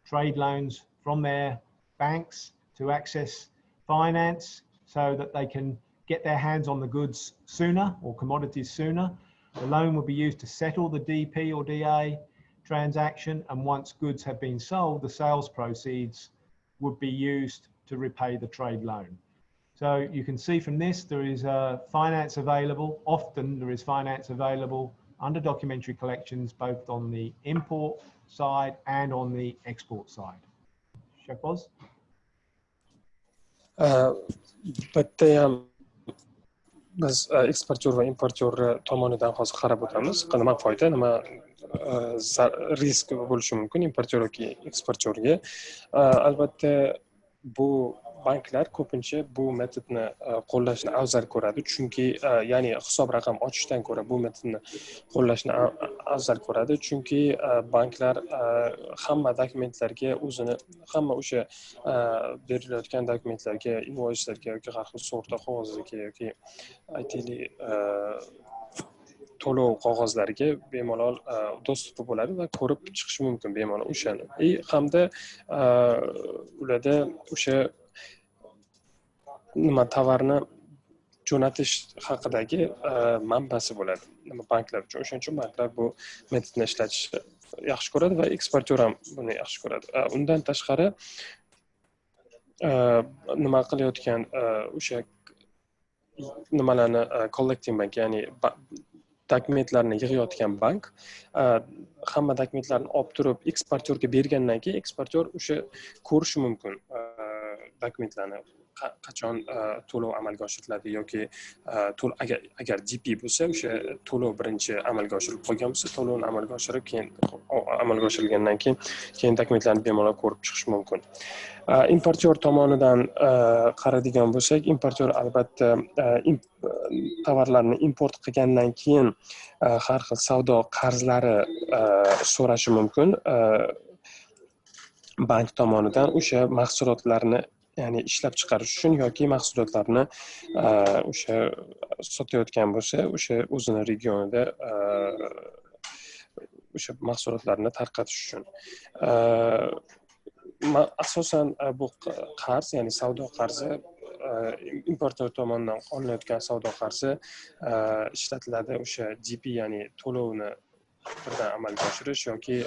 trade loans from their banks to access finance so that they can get their hands on the goods sooner or commodities sooner. The loan will be used to settle the DP or DA transaction, and once goods have been sold, the sales proceeds would be used to repay the trade loan. So you can see from this, there is finance available. Often there is finance available under documentary collections, both on the import side and on the export side. Shahboz? Bitta ham biz eksportyor va importyor tomonidan hozir qarab o'tamiz. Nima foyda, nima risk bo'lishi mumkin importyor yoki eksportyorga. Albatta bu banklar ko'pincha bu metodni qo'llashni afzal ko'radi, chunki ya'ni hisob raqam ochishdan ko'ra bu metodni qo'llashni afzal ko'radi, chunki banklar hamma dokumentlarga hamma o'sha berilayotgan dokumentlarga, invoicelarga yoki har xil sug'urta qog'ozlariga yoki aytaylik to'lov qog'ozlariga bemalol dostupi bo'ladi va ko'rib chiqishi mumkin bemalol o'shani. Hamda ularda o'sha tovarni jo'natish haqidagi manbasi bo'ladi banklar uchun. O'shaning uchun banklar bu metodni ishlatishni yaxshi ko'radi va eksportyor ham buni yaxshi ko'radi. Undan tashqari nima qilayotgan o'sha nimalarni collecting bank, ya'ni dokumentlarni yig'ayotgan bank hamma dokumentlarni olib turib eksportyorga bergandan keyin eksportyor o'sha ko'rishi mumkin dokumentlarni qachon to'lov amalga oshiriladi yoki agar DP bo'lsa o'sha to'lov birinchi amalga oshirilib qolgan bo'lsa, to'lovni amalga oshirib keyin amalga oshirilgandan keyin dokumentlarni bemalol ko'rib chiqish mumkin. Importyor tomonidan qaraydigan bo'lsak, importyor albatta tovarlarni import qilgandan keyin har xil savdo qarzlari so'rashi mumkin bank tomonidan o'sha mahsulotlarni, ya'ni ishlab chiqarish uchun yoki mahsulotlarni o'sha sotayotgan bo'lsa, o'sha o'zini regionida o'sha mahsulotlarni tarqatish uchun. Asosan bu qarz, ya'ni savdo qarzi, importyor tomonidan olinayotgan savdo qarzi ishlatiladi o'sha DP, ya'ni to'lovni birdan amalga oshirish yoki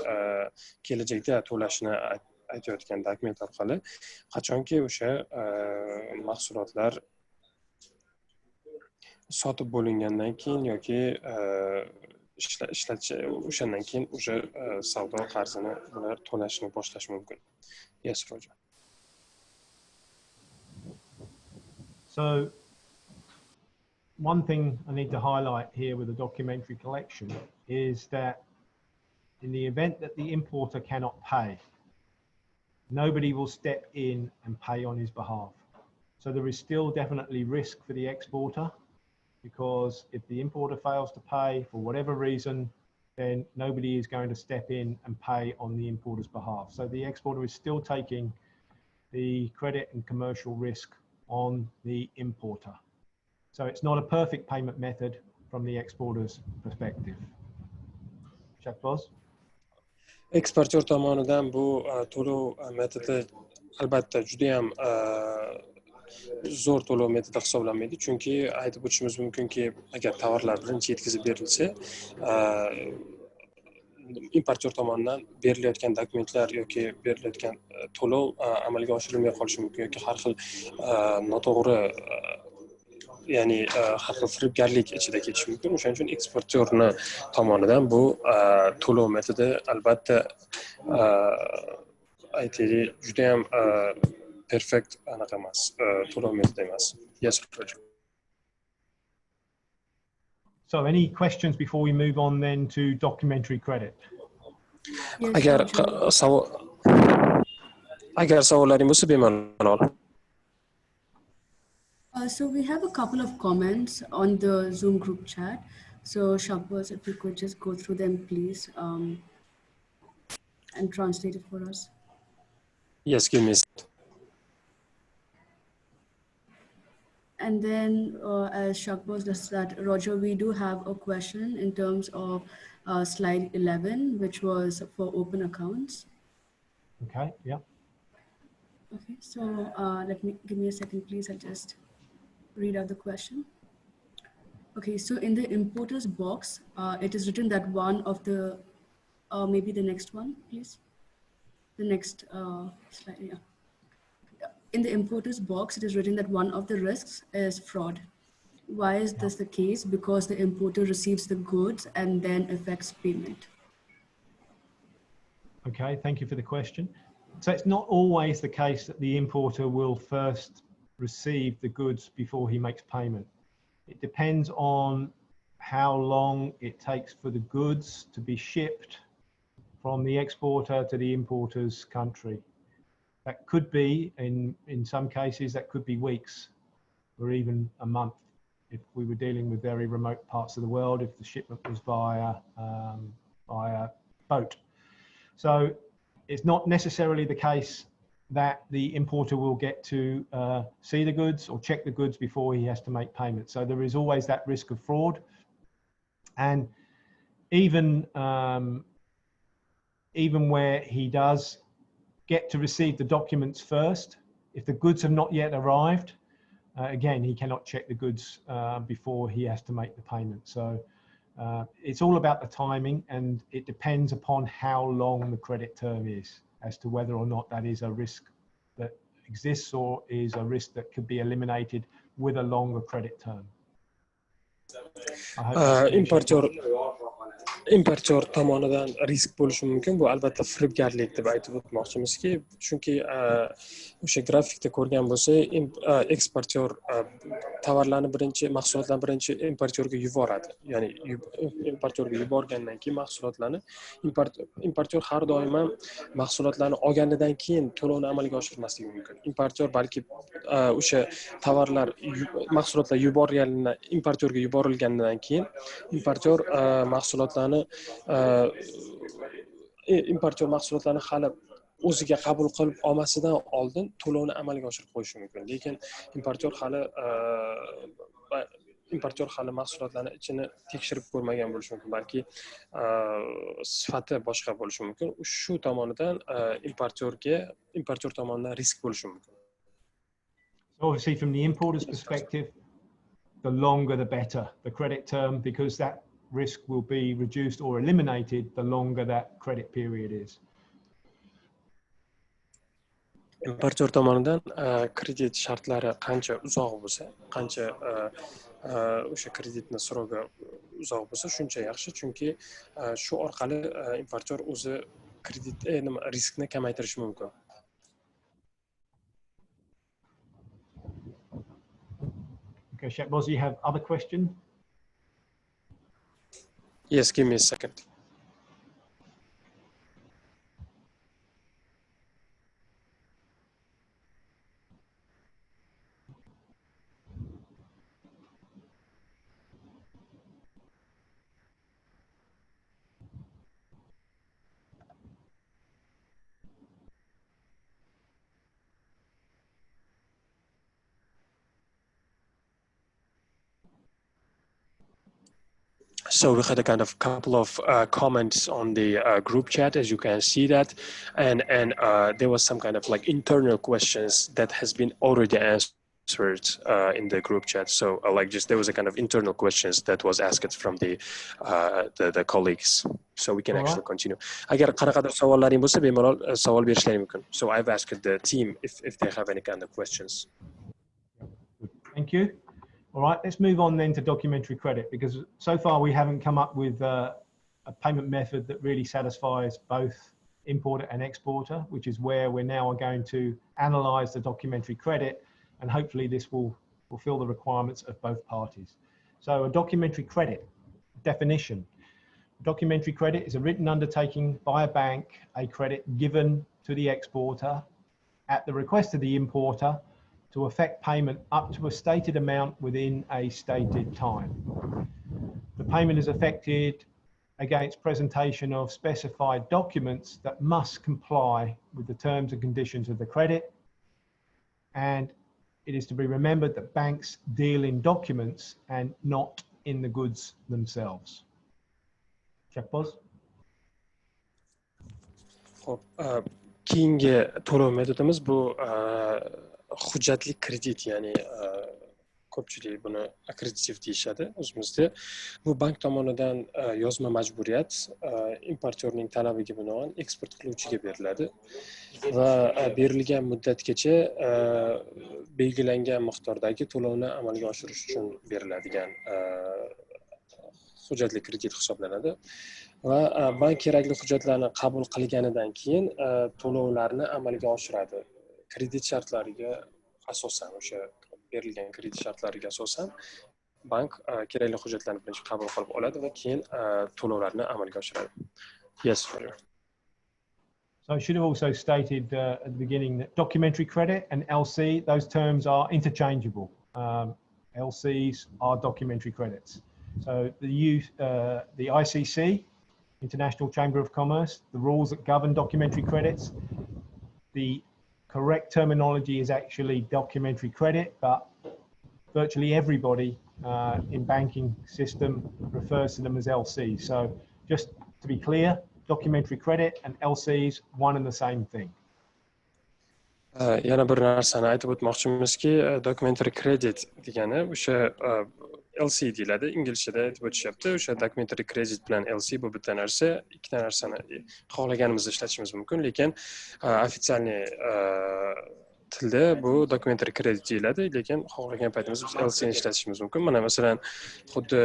kelajakda to'lashni aytayotgan dokument orqali, qachonki o'sha mahsulotlar sotib bo'lingandan keyin yoki ishlatish o'shandan keyin o'sha savdo qarzini ular to'lashni boshlash mumkin. Yes, Roger. So one thing I need to highlight here with the documentary collection is that in the event that the importer cannot pay, nobody will step in and pay on his behalf. So there is still definitely risk for the exporter, because if the importer fails to pay for whatever reason, then nobody is going to step in and pay on the importer's behalf. So the exporter is still taking the credit and commercial risk on the importer. So it's not a perfect payment method from the exporter's perspective. Shahboz? Eksportyor tomonidan bu to'lov metodi albatta juda ham zo'r to'lov metodi hisoblanmaydi, chunki aytib o'tishimiz mumkinki, agar tovarlar birinchi yetkazib berilsa, importyor tomonidan berilayotgan dokumentlar yoki berilayotgan to'lov amalga oshirilmay qolishi mumkin yoki har xil noto'g'ri ya'ni har xil firibgarlik ichida ketishi mumkin. O'shaning uchun eksportyorni tomonidan bu to'lov metodi albatta aytaylik juda ham perfect anaqa emas, to'lov metodi emas. Yes, Roger. So any questions before we move on then to documentary credit? Yes, Agar savollaring bo'lsa bemalol. So we have a couple of comments on the Zoom group chat. So Shahboz, if you could just go through them, please, and translate it for us. Yes, give me. And then, as Shahboz does that, Roger, we do have a question in terms of slide 11, which was for open accounts. Okay, yeah. Okay, so give me a second, please. I'll just read out the question. Okay, so in the importers box, it is written that one of the, maybe the next one, please. The next slide, yeah. In the importers box, it is written that one of the risks is fraud. Why is this the case? Because the importer receives the goods and then effects payment. Okay, thank you for the question. So it's not always the case that the importer will first receive the goods before he makes payment. It depends on how long it takes for the goods to be shipped from the exporter to the importer's country. That could be, in some cases, that could be weeks or even a month if we were dealing with very remote parts of the world, if the shipment was via boat. So it's not necessarily the case that the importer will get to see the goods or check the goods before he has to make payment. So there is always that risk of fraud. And even where he does get to receive the documents first, if the goods have not yet arrived, again, he cannot check the goods before he has to make the payment. So it's all about the timing, and it depends upon how long the credit term is as to whether or not that is a risk that exists or is a risk that could be eliminated with a longer credit term. Importyor tomonidan risk bo'lishi mumkin. Bu albatta firibgarlik deb aytib o'tmoqchimizki, chunki o'sha grafikda ko'rgan bo'lsa, eksportyor tovarlarni mahsulotlarni birinchi importyorga yuboradi. Ya'ni importyorga yuborgandan keyin mahsulotlarni importyor har doim ham mahsulotlarni olganidan keyin to'lovni amalga oshirmasligi mumkin. Importyor balki o'sha tovarlar mahsulotlar importyorga yuborilgandan keyin importyor mahsulotlarni hali o'ziga qabul qilib olmasidan oldin to'lovni amalga oshirib qo'yishi mumkin. Lekin importyor hali mahsulotlarni ichini tekshirib ko'rmagan bo'lishi mumkin, balki sifati boshqa bo'lishi mumkin. Shu tomonidan importyor tomonidan risk bo'lishi mumkin. Obviously, from the importer's perspective, the longer the better the credit term, because that risk will be reduced or eliminated the longer that credit period is. Importyor tomonidan kredit shartlari qancha uzoq bo'lsa, qancha o'sha kreditni srogi uzoq bo'lsa, shuncha yaxshi, chunki shu orqali importyor o'zi riskni kamaytirishi mumkin. Okay, Shahboz, you have other questions? Yes, give me a second. So we had a kind of couple of comments on the group chat, as you can see that, and there was some kind of like internal questions that has been already answered in the group chat. So like just there was a kind of internal questions that was asked from the colleagues. So we can actually continue. Agar qanaqadir savollaring bo'lsa bemalol savol berishlari mumkin. So I've asked the team if they have any kind of questions. Thank you. All right, let's move on then to documentary credit, because so far we haven't come up with a payment method that really satisfies both importer and exporter, which is where we're now going to analyze the documentary credit, and hopefully this will fulfill the requirements of both parties. So a documentary credit definition. Documentary credit is a written undertaking by a bank, a credit given to the exporter at the request of the importer to effect payment up to a stated amount within a stated time. The payment is effected against presentation of specified documents that must comply with the terms and conditions of the credit. And it is to be remembered that banks deal in documents and not in the goods themselves. Checkboz. Keyingi to'lov metodimiz bu hujjatli kredit, ya'ni ko'pchilik buni akkreditiv deyishadi o'zimizda. Bu bank tomonidan yozma majburiyat importyorning talabiga binoan eksport qiluvchiga beriladi va berilgan muddatgacha belgilangan miqdordagi to'lovni amalga oshirish uchun beriladigan hujjatli kredit hisoblanadi. Va bank kerakli hujjatlarni qabul qilganidan keyin to'lovlarni amalga oshiradi. Kredit shartlariga asosan, o'sha berilgan kredit shartlariga asosan bank kerakli hujjatlarni birinchi qabul qilib oladi va keyin to'lovlarni amalga oshiradi. Yes, Roger. So I should have also stated at the beginning that documentary credit and LC, those terms are interchangeable. LCs are documentary credits. So the ICC, International Chamber of Commerce, the rules that govern documentary credits, the correct terminology is actually documentary credit, but virtually everybody in banking system refers to them as LC. So just to be clear, documentary credit and LCs, one and the same thing. Yana bir narsani aytib o'tmoqchimizki, documentary credit degani o'sha LC deyiladi, inglizchada aytib o'tishyapti. O'sha documentary credit bilan LC bu bitta narsa, ikkita narsani xohlaganimizda ishlatishimiz mumkin, lekin ofitsialniy tilda bu documentary credit deyiladi, lekin xohlagan paytimizda biz LC ni ishlatishimiz mumkin. Mana masalan, xuddi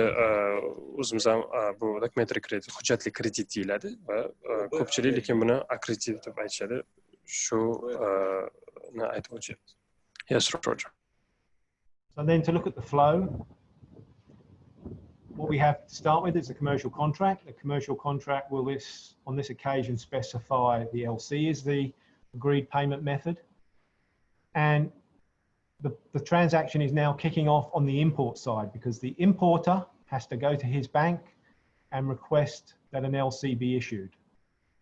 o'zimiz ham bu documentary credit, hujjatli kredit deyiladi va ko'pchilik lekin buni akkreditiv deb aytishadi. Shu aytib o'tishyapti. Yes, Roger. So then to look at the flow, what we have to start with is the commercial contract. The commercial contract will on this occasion specify the LC as the agreed payment method. And the transaction is now kicking off on the import side, because the importer has to go to his bank and request that an LC be issued.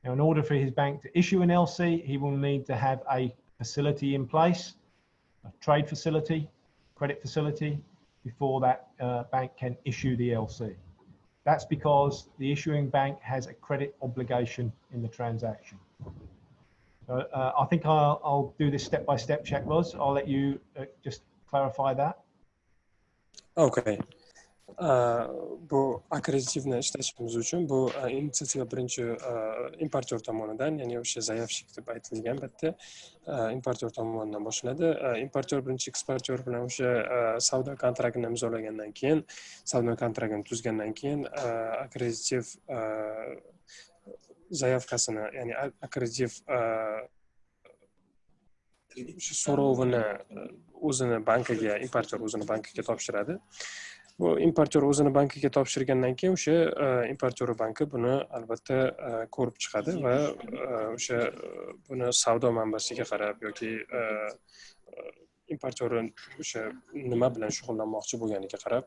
Now, in order for his bank to issue an LC, he will need to have a facility in place, a trade facility, credit facility, before that bank can issue the LC. That's because the issuing bank has a credit obligation in the transaction. So I think I'll do this step by step, Checkboz. I'll let you just clarify that. Okay. Bu akkreditivni ishlatishimiz uchun bu inisiativa birinchi importyor tomonidan, ya'ni o'sha zayavshik deb aytilgan bitta importyor tomonidan boshlanadi. Importyor birinchi eksportyor bilan o'sha savdo kontraktini imzolagandan keyin, savdo kontraktini tuzgandan keyin akkreditiv zayavkasini, ya'ni akkreditiv so'rovini o'zini bankiga, importyor o'zini bankiga topshiradi. Bu importyor o'zini bankiga topshirgandan keyin o'sha importyor banki buni albatta ko'rib chiqadi va o'sha buni savdo manbasiga qarab yoki importyor o'sha nima bilan shug'ullanmoqchi bo'lganiga qarab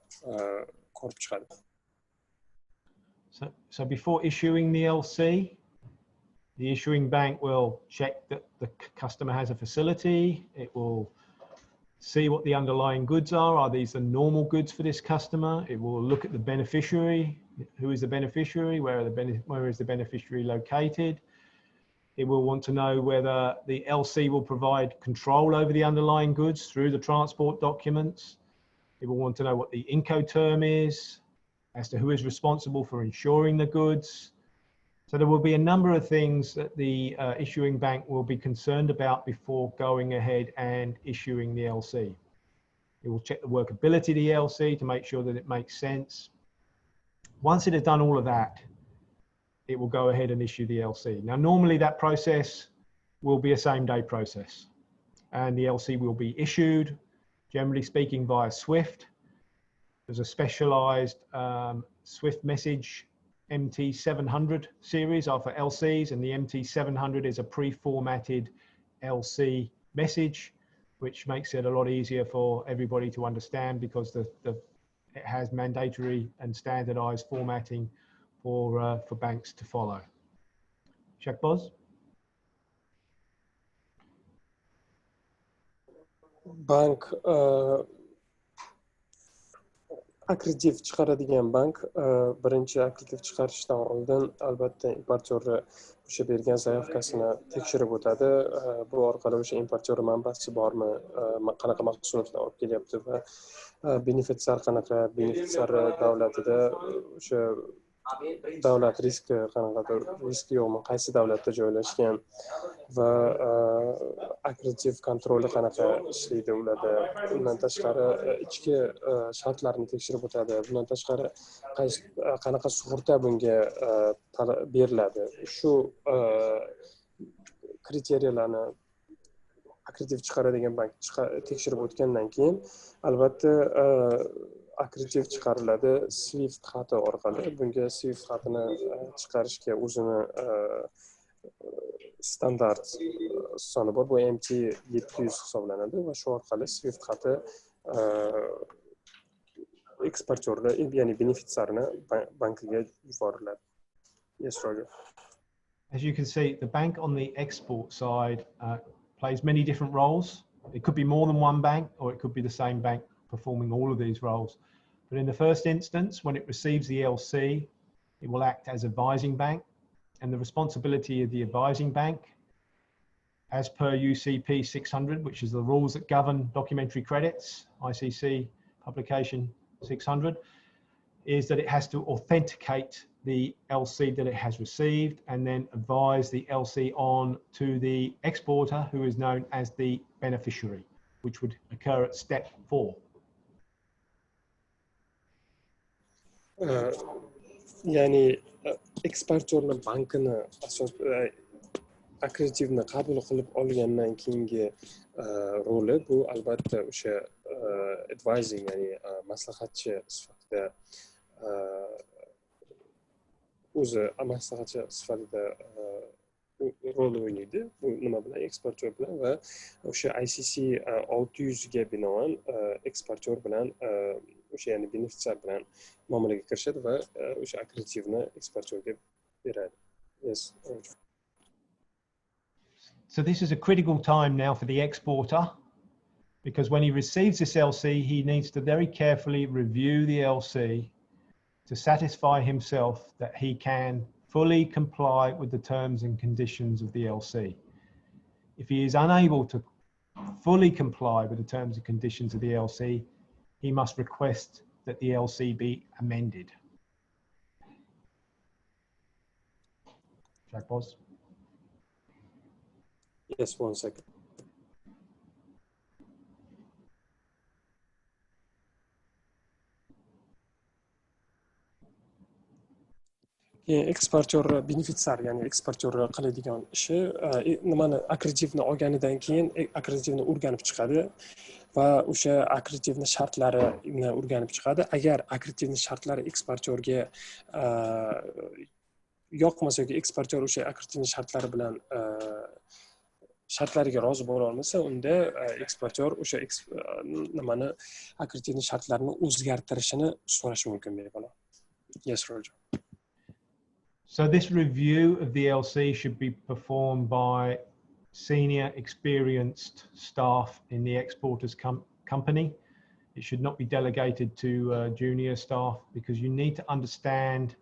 ko'rib chiqadi. So before issuing the LC, the issuing bank will check that the customer has a facility. It will see what the underlying goods are. Are these the normal goods for this customer? It will look at the beneficiary. Who is the beneficiary? Where is the beneficiary located? It will want to know whether the LC will provide control over the underlying goods through the transport documents. It will want to know what the Incoterm is, as to who is responsible for insuring the goods. So there will be a number of things that the issuing bank will be concerned about before going ahead and issuing the LC. It will check the workability of the LC to make sure that it makes sense. Once it has done all of that, it will go ahead and issue the LC. Now, normally that process will be a same-day process, and the LC will be issued, generally speaking, via SWIFT. There's a specialized SWIFT message MT700 series are for LCs, and the MT700 is a pre-formatted LC message, which makes it a lot easier for everybody to understand because it has mandatory and standardized formatting for banks to follow. Shakboz? Bank akkreditiv chiqaradigan bank birinchi akkreditiv chiqarishdan oldin albatta importyorni o'sha bergan zaявkasini tekshirib o'tadi. Bu orqali o'sha importyor manbasi bormi, qanaqa mahsulotlar olib kelyapti va benefitsiar qanaqa, benefitsiar davlatida o'sha davlat riski qanaqadir, risk yo'qmi, qaysi davlatda joylashgan va akkreditiv kontroli qanaqa ishlaydi ularda. Bundan tashqari ichki shartlarni tekshirib o'tadi. Bundan tashqari qanaqa sug'urta bunga beriladi. Shu kriteriyalarni akkreditiv chiqaradigan bank tekshirib o'tgandan keyin albatta akkreditiv chiqariladi SWIFT xati orqali. Bunga SWIFT xatini chiqarishga o'zini standart soni bor. Bu MT700 hisoblanadi va shu orqali SWIFT xati eksportyorga, ya'ni benefitsiarni bankiga yuboriladi. Yes, Roger. As you can see, the bank on the export side plays many different roles. It could be more than one bank, or it could be the same bank performing all of these roles. But in the first instance, when it receives the LC, it will act as advising bank, and the responsibility of the advising bank, as per UCP 600, which is the rules that govern documentary credits, ICC publication 600, is that it has to authenticate the LC that it has received and then advise the LC on to the exporter, who is known as the beneficiary, which would occur at step 4. Ya'ni eksportyorni bankini asos akkreditivni qabul qilib olgandan keyingi roli bu albatta o'sha advising, ya'ni maslahatchi sifatida o'zi maslahatchi sifatida rol o'ynaydi. Bu nima bilan? Eksportyor bilan va o'sha ICC 600 ga binoan eksportyor bilan o'sha, ya'ni benefitsiar bilan muomalaga kirishadi va o'sha akkreditivni eksportyorga beradi. Yes. So this is a critical time now for the exporter, because when he receives this LC, he needs to very carefully review the LC to satisfy himself that he can fully comply with the terms and conditions of the LC. If he is unable to fully comply with the terms and conditions of the LC, he must request that the LC be amended. Shakboz? Yes, 1 second. Eksportyor benefitsiar, ya'ni eksportyor qiladigan ishi nimani, akkreditivni olganidan keyin akkreditivni o'rganib chiqadi va o'sha akkreditivni shartlarini o'rganib chiqadi. Agar akkreditivni shartlari eksportyorga yoqmasa yoki eksportyor o'sha akkreditivni shartlari bilan shartlariga rozi bo'la olmasa, unda eksportyor o'sha nimani, akkreditivni shartlarini o'zgartirishini so'rashi mumkin bemalol. Yes, Roger. So this review of the LC should be performed by senior, experienced staff in the exporter's company. It should not be delegated to junior staff, because you need to understand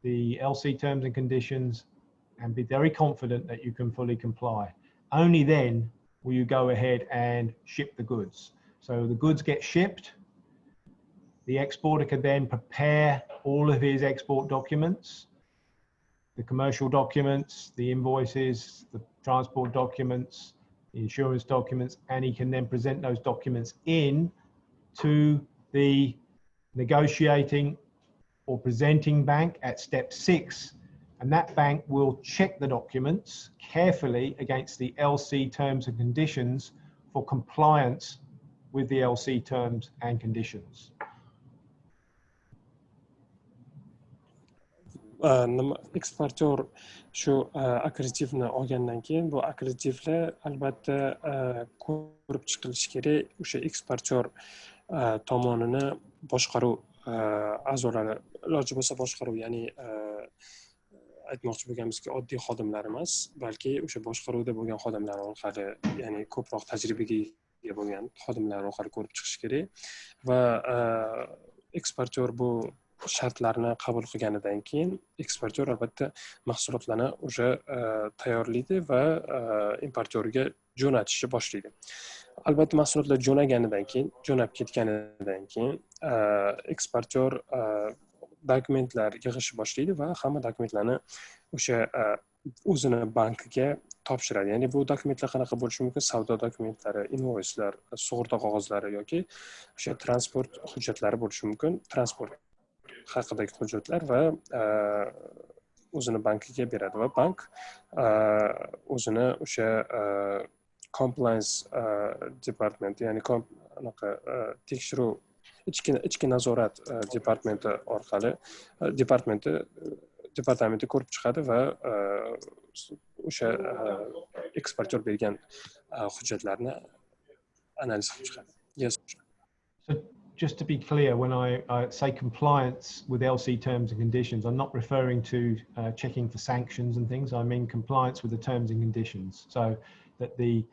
the LC terms and conditions and be very confident that you can fully comply. Only then will you go ahead and ship the goods. So the goods get shipped. The exporter can then prepare all of his export documents, the commercial documents, the invoices, the transport documents, the insurance documents, and he can then present those documents in to the negotiating or presenting bank at step 6, and that bank will check the documents carefully against the LC terms and conditions for compliance with the LC terms and conditions. Eksportyor shu akkreditivni olgandan keyin bu akkreditivlar albatta ko'rib chiqilishi kerak. O'sha eksportyor tomonini boshqaruv a'zolari, iloji bo'lsa boshqaruv, ya'ni aytmoqchi bo'lganimizki, oddiy xodimlar emas, balki o'sha boshqaruvda bo'lgan xodimlar orqali, ya'ni ko'proq tajribaga ega bo'lgan xodimlar orqali ko'rib chiqish kerak. Va eksportyor bu shartlarni qabul qilganidan keyin eksportyor albatta mahsulotlarni o'sha tayyorlaydi va importyorga jo'natishni boshlaydi. Albatta mahsulotlar jo'nab ketganidan keyin eksportyor dokumentlar yig'ishni boshlaydi va hamma dokumentlarni o'sha o'zini bankiga topshiradi. Ya'ni bu dokumentlar qanaqa bo'lishi mumkin? Savdo dokumentlari, invoyslar, sug'urta qog'ozlari yoki o'sha transport hujjatlari bo'lishi mumkin. Transport haqidagi hujjatlar va o'zini bankiga beradi va bank o'zini o'sha compliance department, ya'ni tekshiruv ichki nazorat departamenti orqali departamenti ko'rib chiqadi va o'sha eksportyor bergan hujjatlarni analiz qilib chiqadi. Yes. So just to be clear, when I say compliance with LC terms and conditions, I'm not referring to checking for sanctions and things. I mean compliance with the terms and conditions, so that the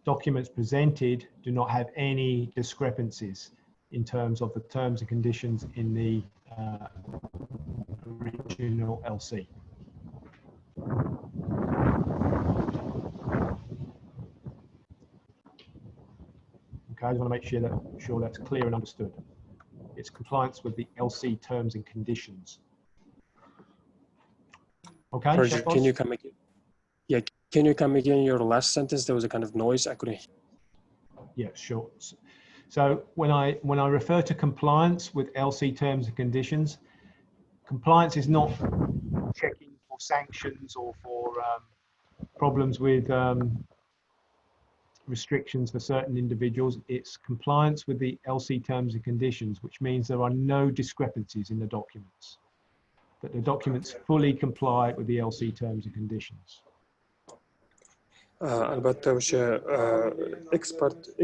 documents presented do not have any discrepancies in terms of the terms and conditions in the original LC. Okay, I just want to make sure that's clear and understood. It's compliance with the LC terms and conditions. Okay, Project, can you come again? Yeah, can you come again? Your last sentence, there was a kind of noise. I couldn't hear. Yeah, sure. So when I refer to compliance with LC terms and conditions, compliance is not checking for sanctions or for problems with restrictions for certain individuals. It's compliance with the LC terms and conditions, which means there are no discrepancies in the documents, that the documents fully comply with the LC terms and conditions. Albatta o'sha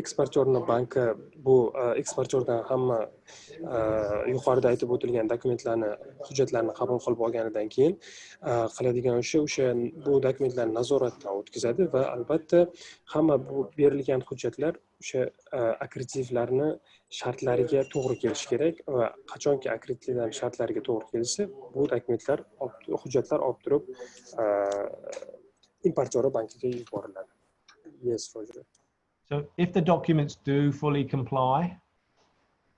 eksportyorning banki bu eksportyordan hamma yuqorida aytib o'tilgan dokumentlarni, hujjatlarni qabul qilib olganidan keyin qiladigan o'sha bu dokumentlarni nazoratdan o'tkazadi va albatta hamma bu berilgan hujjatlar o'sha akkreditivlarni shartlariga to'g'ri kelishi kerak va qachonki akkreditivlarning shartlariga to'g'ri kelsa, bu dokumentlar, hujjatlar olib turib importyor bankiga yuboriladi. Yes, Roger. So if the documents do fully comply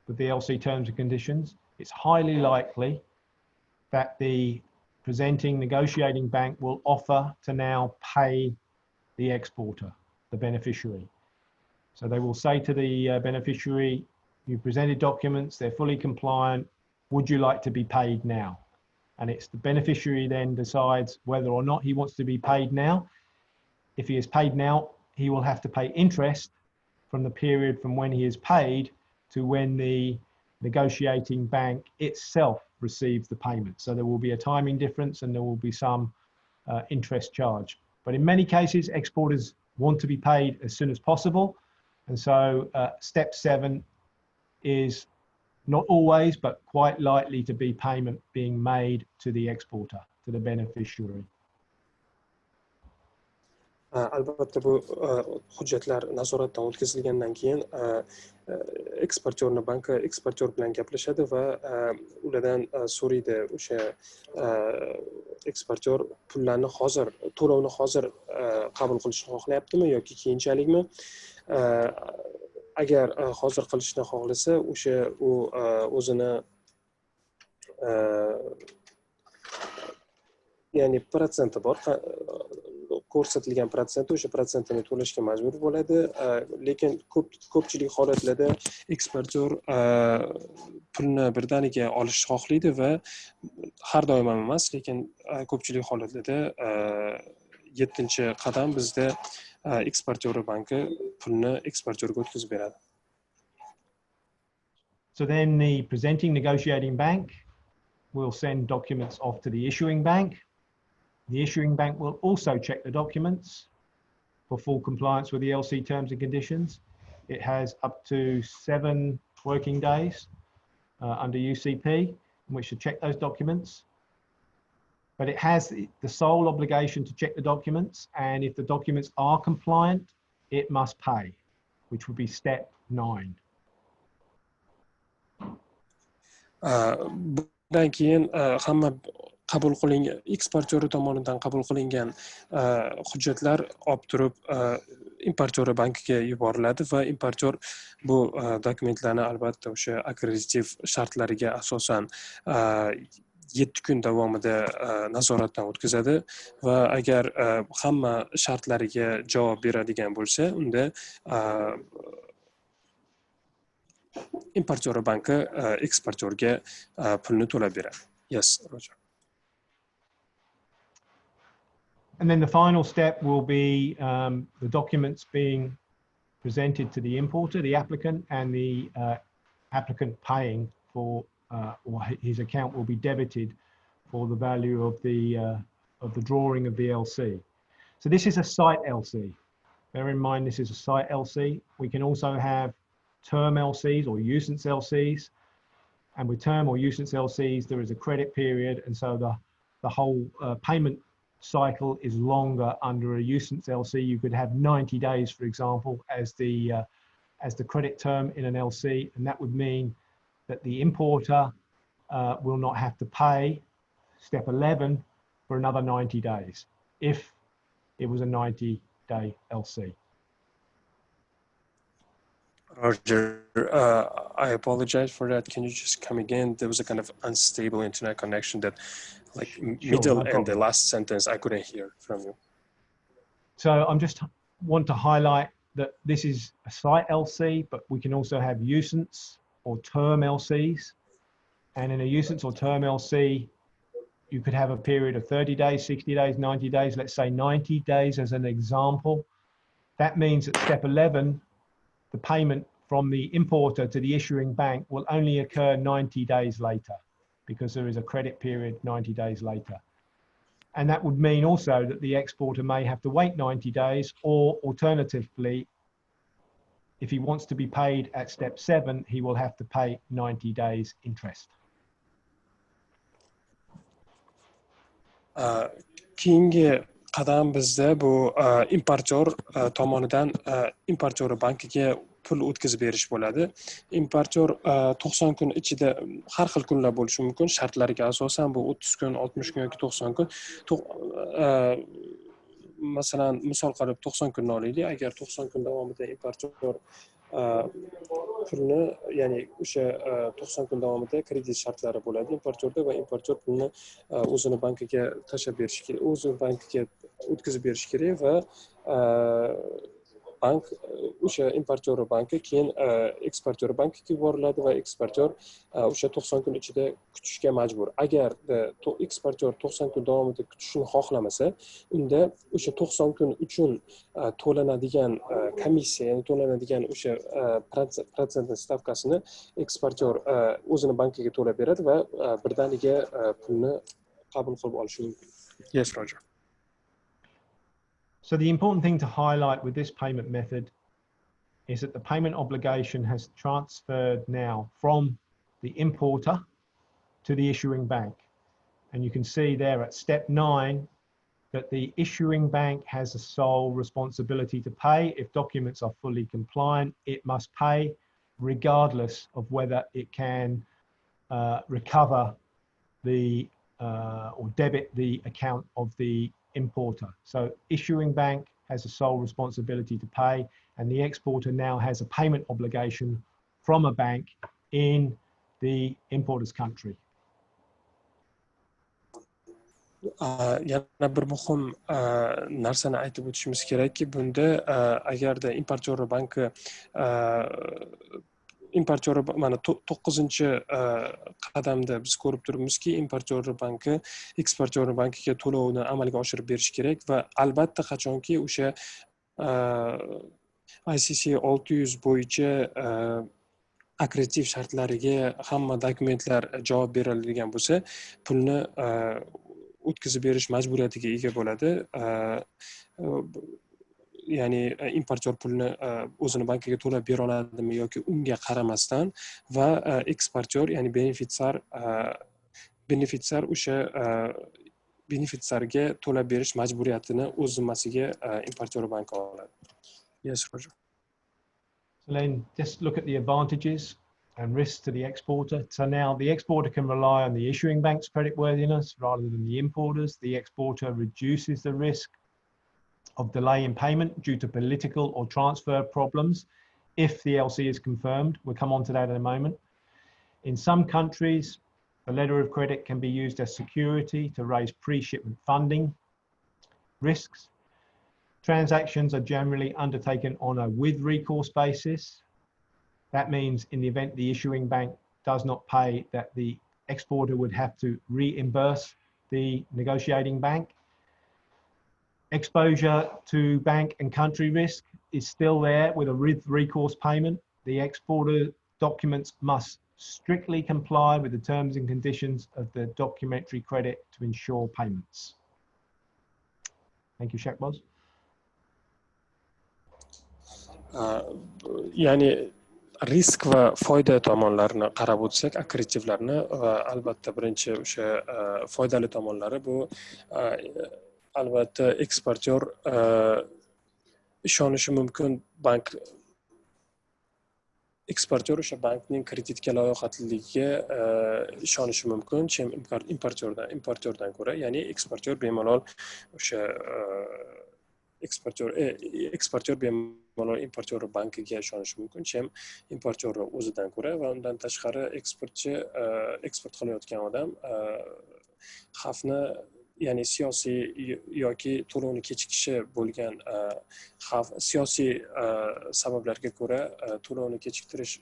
with the LC terms and conditions, it's highly likely that the presenting negotiating bank will offer to now pay the exporter, the beneficiary. So they will say to the beneficiary, you presented documents, they're fully compliant, would you like to be paid now? And it's the beneficiary then decides whether or not he wants to be paid now. If he is paid now, he will have to pay interest from the period from when he is paid to when the negotiating bank itself receives the payment. So there will be a timing difference and there will be some interest charge. But in many cases, exporters want to be paid as soon as possible. And so step 7 is not always, but quite likely to be payment being made to the exporter, to the beneficiary. Albatta bu hujjatlar nazoratdan o'tkazilgandan keyin eksportyorni banki eksportyor bilan gaplashadi va ulardan so'raydi o'sha eksportyor pullarni hozir to'lovni hozir qabul qilishni xohlayaptimi yoki keyinchalikmi. Agar hozir qilishni xohlasa o'sha u o'zini ya'ni protsenti bor, ko'rsatilgan protsenti o'sha protsentini to'lashga majbur bo'ladi, lekin ko'pchilik holatlarda eksportyor pulni birdaniga olishni xohlaydi va har doim ham emas, lekin ko'pchilik holatlarda 7-chi qadam bizda eksportyor banki pulni eksportyorga o'tkazib beradi. So then the presenting negotiating bank will send documents off to the issuing bank. The issuing bank will also check the documents for full compliance with the LC terms and conditions. It has up to 7 working days under UCP in which to check those documents. But it has the sole obligation to check the documents, and if the documents are compliant, it must pay, which would be step 9. Bundan keyin hamma qabul qilingan eksportyor tomonidan qabul qilingan hujjatlar olib turib importyor bankiga yuboriladi va importyor bu dokumentlarni albatta o'sha akkreditiv shartlariga asosan 7 kun davomida nazoratdan o'tkazadi va agar hamma shartlariga javob beradigan bo'lsa, unda importyor banki eksportyorga pulni to'lab beradi. Yes, Roger. And then the final step will be the documents being presented to the importer, the applicant, and the applicant paying for, or his account will be debited for the value of the drawing of the LC. So this is a site LC. Bear in mind, this is a site LC. We can also have term LCs or usance LCs. And with term or usance LCs, there is a credit period. And so the whole payment cycle is longer under a usance LC. You could have 90 days, for example, as the credit term in an LC, and that would mean that the importer will not have to pay step 11 for another 90 days if it was a 90-day LC. Roger, I apologize for that. Can you just come again? There was a kind of unstable internet connection that, like, Sure, middle no and the problem. last sentence I couldn't hear from you. So I'm just want to highlight that this is a site LC, but we can also have usance or term LCs. And in a usance or term LC, you could have a period of 30 days, 60 days, 90 days, let's say 90 days as an example. That means at step 11, the payment from the importer to the issuing bank will only occur 90 days later because there is a credit period 90 days later. And that would mean also that the exporter may have to wait 90 days, or alternatively, if he wants to be paid at step 7, he will have to pay 90 days interest. Keyingi qadam bizda bu importyor tomonidan importyor bankiga pul o'tkazib berish bo'ladi. Importyor 90 kun ichida har xil kunlar bo'lishi mumkin. Shartlariga asosan bu 30 kun, 60 kun yoki 90 kun. Masalan, misol qilib 90 kunni olaylik. Agar 90 kun davomida importyor pulni, ya'ni o'sha 90 kun davomida kredit shartlari bo'ladi importyorda va importyor pulni o'zini bankiga tashlab berishi kerak, o'zini bankiga o'tkazib berishi kerak va bank o'sha importyor banki keyin eksportyor bankiga yuboriladi va eksportyor o'sha 90 kun ichida kutishga majbur. Agar eksportyor 90 kun davomida kutishni xohlamasa, unda o'sha 90 kun uchun to'lanadigan komissiya, ya'ni to'lanadigan o'sha protsentni stavkasini eksportyor o'zini bankiga to'lab beradi va birdaniga pulni qabul qilib olishi mumkin. Yes, Roger. So the important thing to highlight with this payment method is that the payment obligation has transferred now from the importer to the issuing bank. And you can see there at step 9, that the issuing bank has a sole responsibility to pay. If documents are fully compliant, it must pay, regardless of whether it can recover the or debit the account of the importer. So issuing bank has a sole responsibility to pay, and the exporter now has a payment obligation from a bank in the importer's country. Yana bir muhim narsani aytib o'tishimiz kerakki, bunda agarda importyor banki mana 9-qadamda biz ko'rib turibmizki, importyor banki eksportyor bankiga to'lovni amalga oshirib berish kerak va albatta qachonki o'sha ICC 600 bo'yicha akkreditiv shartlariga hamma dokumentlar javob beriladigan bo'lsa, pulni o'tkazib berish majburiyatiga ega bo'ladi. Ya'ni importyor pulni o'zini bankiga to'lab bera oladimi yoki unga qaramasdan, va eksportyor ya'ni benefitsar o'sha benefitsarga to'lab berish majburiyatini o'z zimmasiga importyor banki oladi. Yes, Roger. So then just look at the advantages and risks to the exporter. So now the exporter can rely on the issuing bank's creditworthiness rather than the importers. The exporter reduces the risk of delay in payment due to political or transfer problems if the LC is confirmed. We'll come on to that in a moment. In some countries, a letter of credit can be used as security to raise pre-shipment funding. Risks. Transactions are generally undertaken on a with recourse basis. That means in the event the issuing bank does not pay, that the exporter would have to reimburse the negotiating bank. Exposure to bank and country risk is still there with a with recourse payment. The exporter documents must strictly comply with the terms and conditions of the documentary credit to ensure payments. Thank you, Shakbaz. Ya'ni risk va foyda tomonlarini qarab o'tsak, akkreditivlarni, albatta birinchi o'sha foydali tomonlari bu albatta eksportyor ishonishi mumkin eksportyor o'sha bankning kreditga layoqatligiga ishonishi mumkin importyordan ko'ra. Ya'ni eksportyor bemalol o'sha eksportyor bemalol importyor bankiga ishonishi mumkin, chem importyor o'zidan ko'ra. Va undan tashqari eksportchi eksport qilayotgan odam xavfni, ya'ni siyosiy yoki to'lovni kechikishi bo'lgan xavf, siyosiy sabablarga ko'ra to'lovni kechiktirish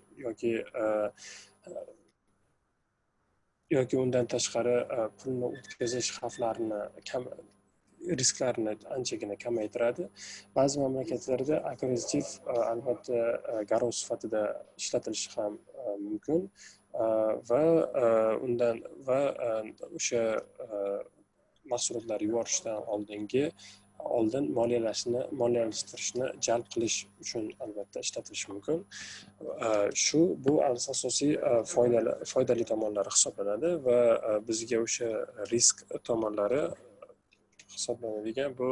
yoki undan tashqari pulni o'tkazish xavflarini risklarini anchagina kamaytiradi. Ba'zi mamlakatlarda akkreditiv albatta garov sifatida ishlatilishi ham mumkin va o'sha mahsulotlar yuborishdan oldin moliyalashtirishni jalb qilish uchun albatta ishlatilishi mumkin. Bu asosiy foydali tomonlari hisoblanadi va bizga o'sha risk tomonlari hisoblanadigan bu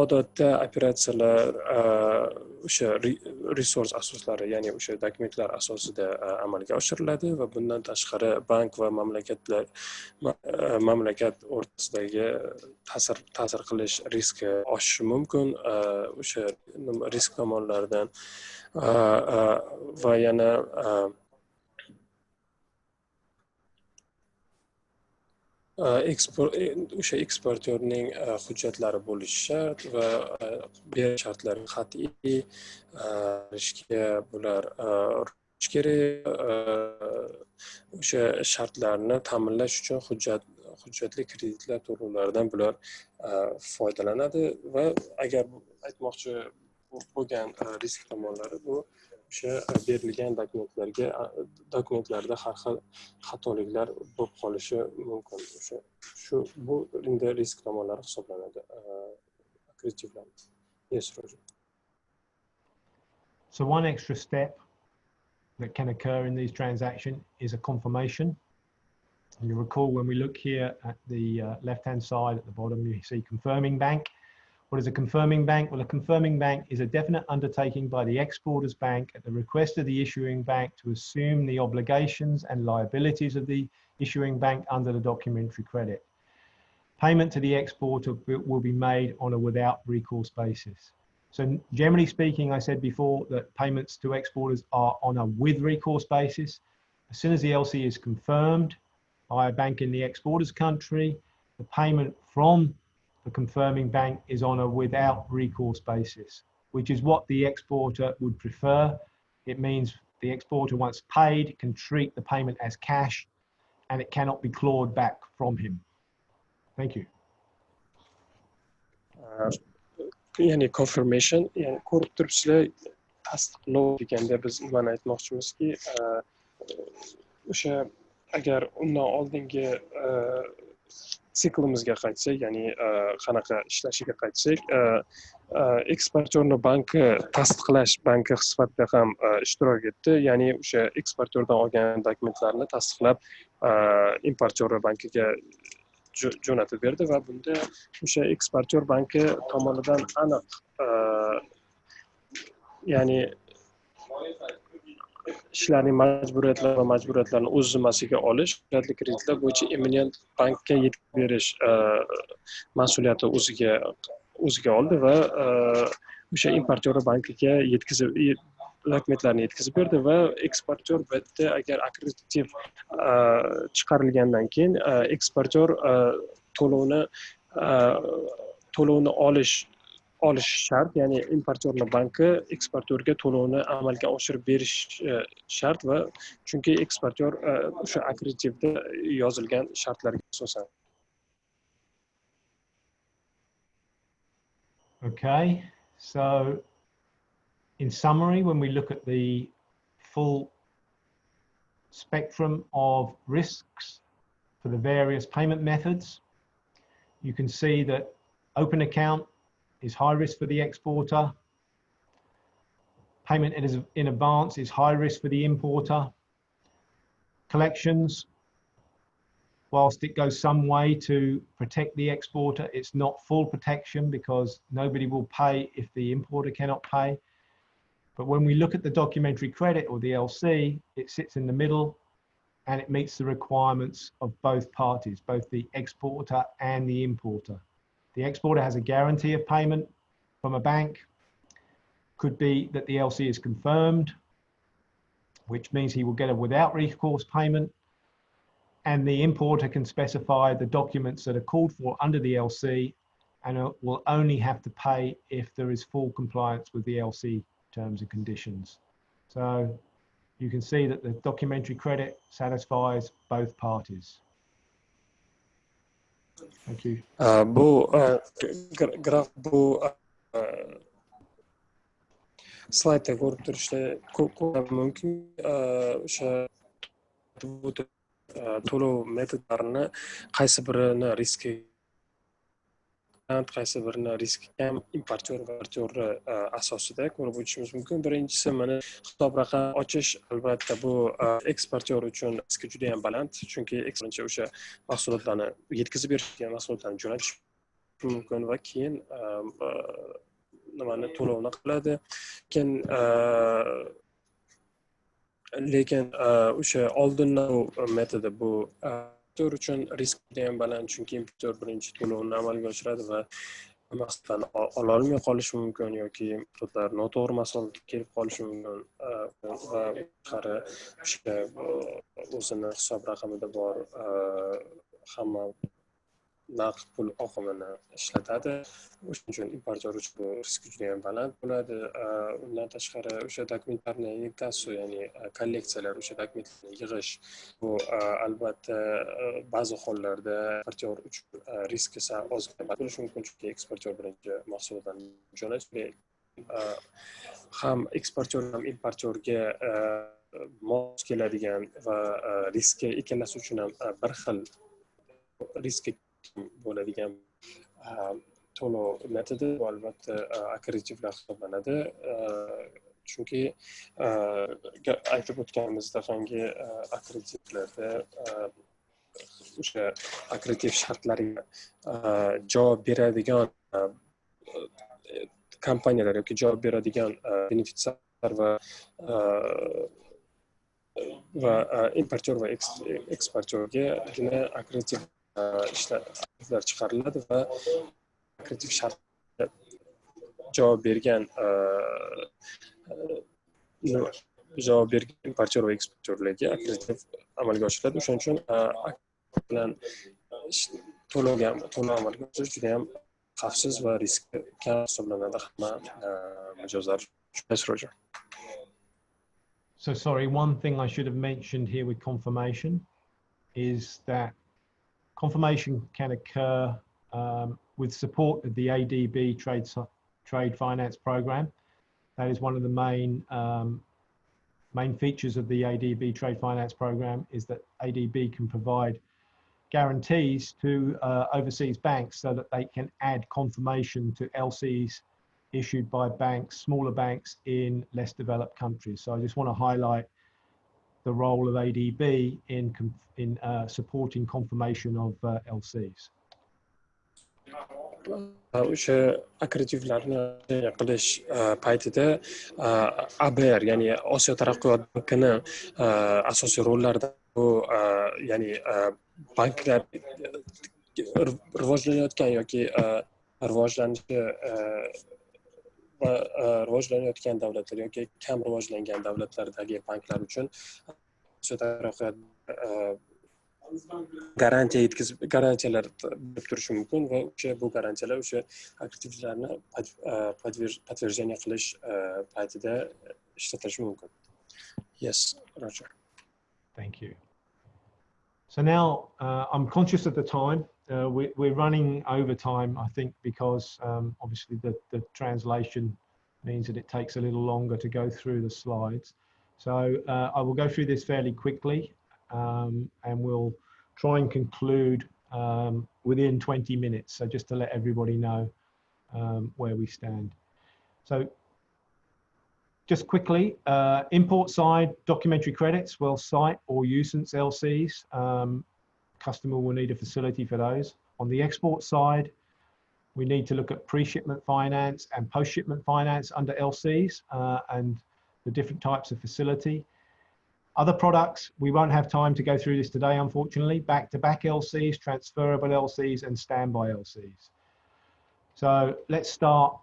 odatda operatsiyalar o'sha resurs asoslari, ya'ni o'sha dokumentlar asosida amalga oshiriladi va bundan tashqari bank va mamlakat o'rtasidagi ta'sir qilish riski oshishi mumkin. O'sha risk tomonlaridan va yana o'sha eksportyorning hujjatlari bo'lishi shart va berish shartlari qat'iy bular kerak. O'sha shartlarni ta'minlash uchun hujjatli kreditlar to'lovlaridan bular foydalanadi va agar aytmoqchi bo'lgan risk tomonlari bu o'sha berilgan dokumentlarda har xil xatoliklar bo'lib qolishi mumkin. Bu endi risk tomonlari hisoblanadi akkreditivlar. Yes, Roger. So one extra step that can occur in these transactions is a confirmation. You recall when we look here at the left-hand side at the bottom, you see confirming bank. What is a confirming bank? Well, a confirming bank is a definite undertaking by the exporter's bank at the request of the issuing bank to assume the obligations and liabilities of the issuing bank under the documentary credit. Payment to the exporter will be made on a without recourse basis. So generally speaking, I said before that payments to exporters are on a with recourse basis. As soon as the LC is confirmed by a bank in the exporter's country, the payment from the confirming bank is on a without recourse basis, which is what the exporter would prefer. It means the exporter, once paid, can treat the payment as cash and it cannot be clawed back from him. Thank you. Yani confirmation, yani ko'rib turibsizlar, tasdiqlov deganda biz nimani aytmoqchimizki, o'sha agar undan oldingi siklimizga qaytsak, ya'ni qanaqa ishlashiga qaytsak, eksportyorni banki tasdiqlash banki sifatida ham ishtirok etdi, ya'ni o'sha eksportyordan olgan dokumentlarni tasdiqlab importyor bankiga jo'natib berdi va bunda o'sha eksportyor banki tomonidan aniq, ya'ni ishlarning majburiyatlari va majburiyatlarini o'z zimmasiga olish, shirkatli kreditlar bo'yicha eminent bankka yetkazib berish mas'uliyati o'ziga oldi va o'sha importyor bankiga dokumentlarni yetkazib berdi va eksportyor bu yerda agar akkreditiv chiqarilgandan keyin eksportyor to'lovni olish shart, ya'ni importyorning banki eksportyorga to'lovni amalga oshirib berish shart va chunki eksportyor o'sha akkreditivda yozilgan shartlarga asosan. Okay, so in summary, when we look at the full spectrum of risks for the various payment methods, you can see that open account is high risk for the exporter. Payment in advance is high risk for the importer. Collections, whilst it goes some way to protect the exporter, it's not full protection because nobody will pay if the importer cannot pay. But when we look at the documentary credit or the LC, it sits in the middle and it meets the requirements of both parties, both the exporter and the importer. The exporter has a guarantee of payment from a bank. Could be that the LC is confirmed, which means he will get a without recourse payment, and the importer can specify the documents that are called for under the LC and will only have to pay if there is full compliance with the LC terms and conditions. So you can see that the documentary credit satisfies both parties. Thank you. Bu graf bu slaydda ko'rib turishlar mumkin. O'sha to'lov metodlarini qaysi birini riski qaysi birini riski kam importyor va eksportyor asosida ko'rib o'tishimiz mumkin. Birinchisi mana hisob raqam ochish, albatta bu eksportyor uchun riski juda ham baland, chunki eksportyor o'sha mahsulotlarni yetkazib berishgan mahsulotlarni jo'natish mumkin va keyin nimani to'lovni qiladi. Lekin o'sha oldindan metodi bu eksportyor uchun risk juda ham baland, chunki importyor birinchi to'lovni amalga oshiradi va mahsulotlarni ola olmay qolishi mumkin yoki mahsulotlar noto'g'ri mahsulot kelib qolishi mumkin va o'sha o'zini hisob raqamida bor hamma naqd pul oqimini ishlatadi. O'shuning uchun importyor uchun bu risk juda ham baland bo'ladi. Undan tashqari o'sha dokumentlarni inkasso, ya'ni kolleksiyalar, o'sha dokumentlarni yig'ish bu albatta ba'zi hollarda importyor uchun riski sal ozgina bo'lishi mumkin, chunki eksportyor birinchi mahsulotlarni jo'natish ham eksportyor ham importyorga mos keladigan va riski ikkalasi uchun ham bir xil riski bo'ladigan to'lov metodi bu albatta akkreditivlar hisoblanadi, chunki aytib o'tganimizdek akkreditivlarda o'sha akkreditiv shartlariga javob beradigan kompaniyalar yoki javob beradigan benefitsiyar va importyor va eksportyorgagina akkreditiv ishlar chiqariladi va akkreditiv shartga javob bergan importyor va eksportyorlarga akkreditiv amalga oshiriladi. O'shaning uchun bilan to'lov amalga oshirish juda ham xavfsiz va riski kam hisoblanadi hamma mijozlar. Yes, Roger. So sorry, one thing I should have mentioned here with confirmation is that confirmation can occur with support of the ADB trade finance program. That is one of the main features of the ADB trade finance program, is that ADB can provide guarantees to overseas banks so that they can add confirmation to LCs issued by banks, smaller banks in less developed countries. So I just want to highlight the role of ADB in supporting confirmation of LCs. O'sha akkreditivlarni qilish paytida ABR, ya'ni Osiyo taraqqiyot bankini asosiy rollaridan bu ya'ni banklar rivojlanayotgan yoki rivojlanishi va rivojlanayotgan davlatlar yoki kam rivojlangan davlatlardagi banklar uchun Osiyo taraqqiyot garantiyalar berib turishi mumkin va o'sha bu garantiyalar o'sha akkreditivlarni подтверждение qilish paytida ishlatilishi mumkin. Yes, Roger. Thank you. So now I'm conscious of the time. We're running over time, I think, because obviously the translation means that it takes a little longer to go through the slides. So I will go through this fairly quickly, and we'll try and conclude within 20 minutes. So just to let everybody know where we stand. So just quickly, import side, documentary credits, well, site or usance LCs. Customer will need a facility for those. On the export side, we need to look at pre-shipment finance and post-shipment finance under LCs and the different types of facility. Other products, we won't have time to go through this today, unfortunately. Back-to-back LCs, transferable LCs, and standby LCs. So let's start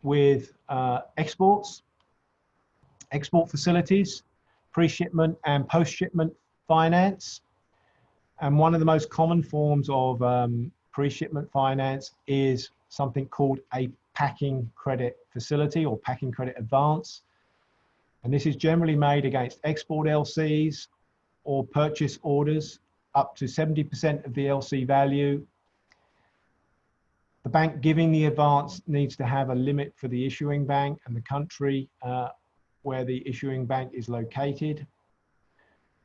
with exports. Export facilities, pre-shipment and post-shipment finance. And one of the most common forms of pre-shipment finance is something called a packing credit facility or packing credit advance. And this is generally made against export LCs or purchase orders up to 70% of the LC value. The bank giving the advance needs to have a limit for the issuing bank and the country where the issuing bank is located.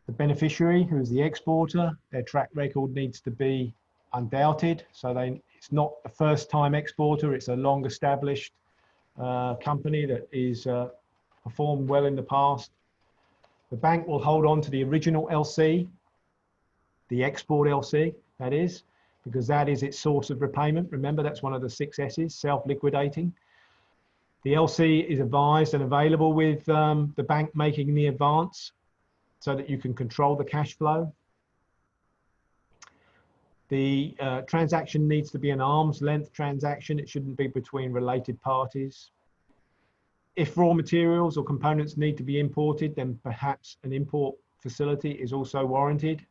The beneficiary, who is the exporter, their track record needs to be undoubted. So it's not a first-time exporter, it's a long-established company that is performed well in the past. The bank will hold on to the original LC, the export LC, that is, because that is its source of repayment. Remember, that's one of the 6 S's, self-liquidating. The LC is advised and available with the bank making the advance so that you can control the cash flow. The transaction needs to be an arm's length transaction. It shouldn't be between related parties. If raw materials or components need to be imported, then perhaps an import facility is also warranted.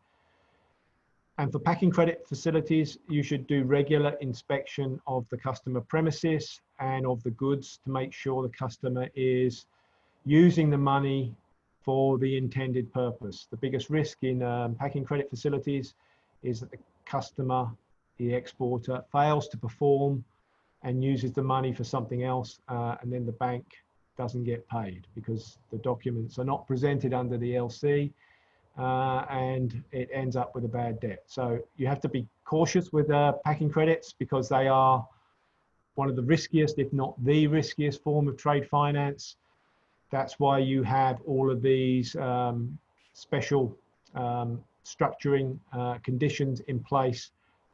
And for packing credit facilities, you should do regular inspection of the customer premises and of the goods to make sure the customer is using the money for the intended purpose. The biggest risk in packing credit facilities is that the customer, the exporter, fails to perform and uses the money for something else, and then the bank doesn't get paid because the documents are not presented under the LC, and it ends up with a bad debt. So you have to be cautious with packing credits because they are one of the riskiest, if not the riskiest form of trade finance. That's why you have all of these special structuring conditions in place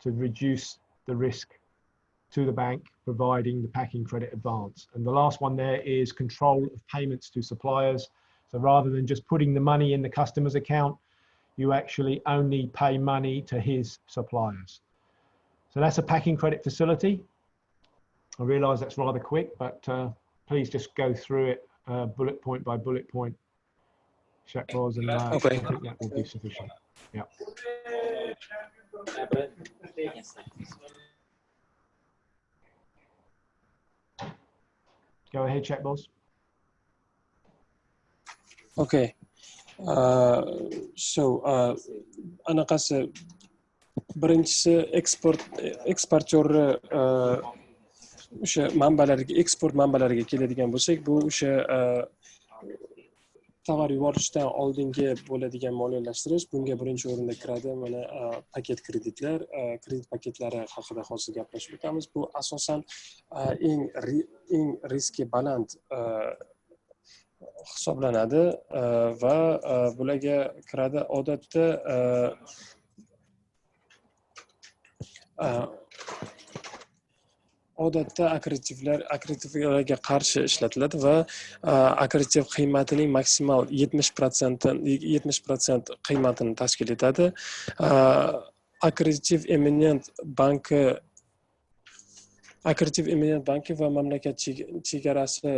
to reduce the risk to the bank, providing the packing credit advance. And the last one there is control of payments to suppliers. So rather than just putting the money in the customer's account, you actually only pay money to his suppliers. So that's a packing credit facility. I realize that's rather quick, but please just go through it bullet point by bullet point, Shakboz, and Okay. I think that will be sufficient. Yeah. Go ahead, Shakboz. Okay. So anaqasi birinchisi eksportyor o'sha manbalariga, eksport manbalariga keladigan bo'lsak, bu o'sha tovar yuborishdan oldingi bo'ladigan moliyalashtirish. Bunga birinchi o'rinda kiradi mana paket kreditlar, kredit paketlari haqida hozir gaplashib o'tamiz. Bu asosan eng riski baland hisoblanadi va bularga kiradi odatda akkreditivlarga qarshi ishlatiladi va akkreditiv qiymatining maksimal 70% qiymatini tashkil etadi. Akkreditiv eminent banki va mamlakat chegarasi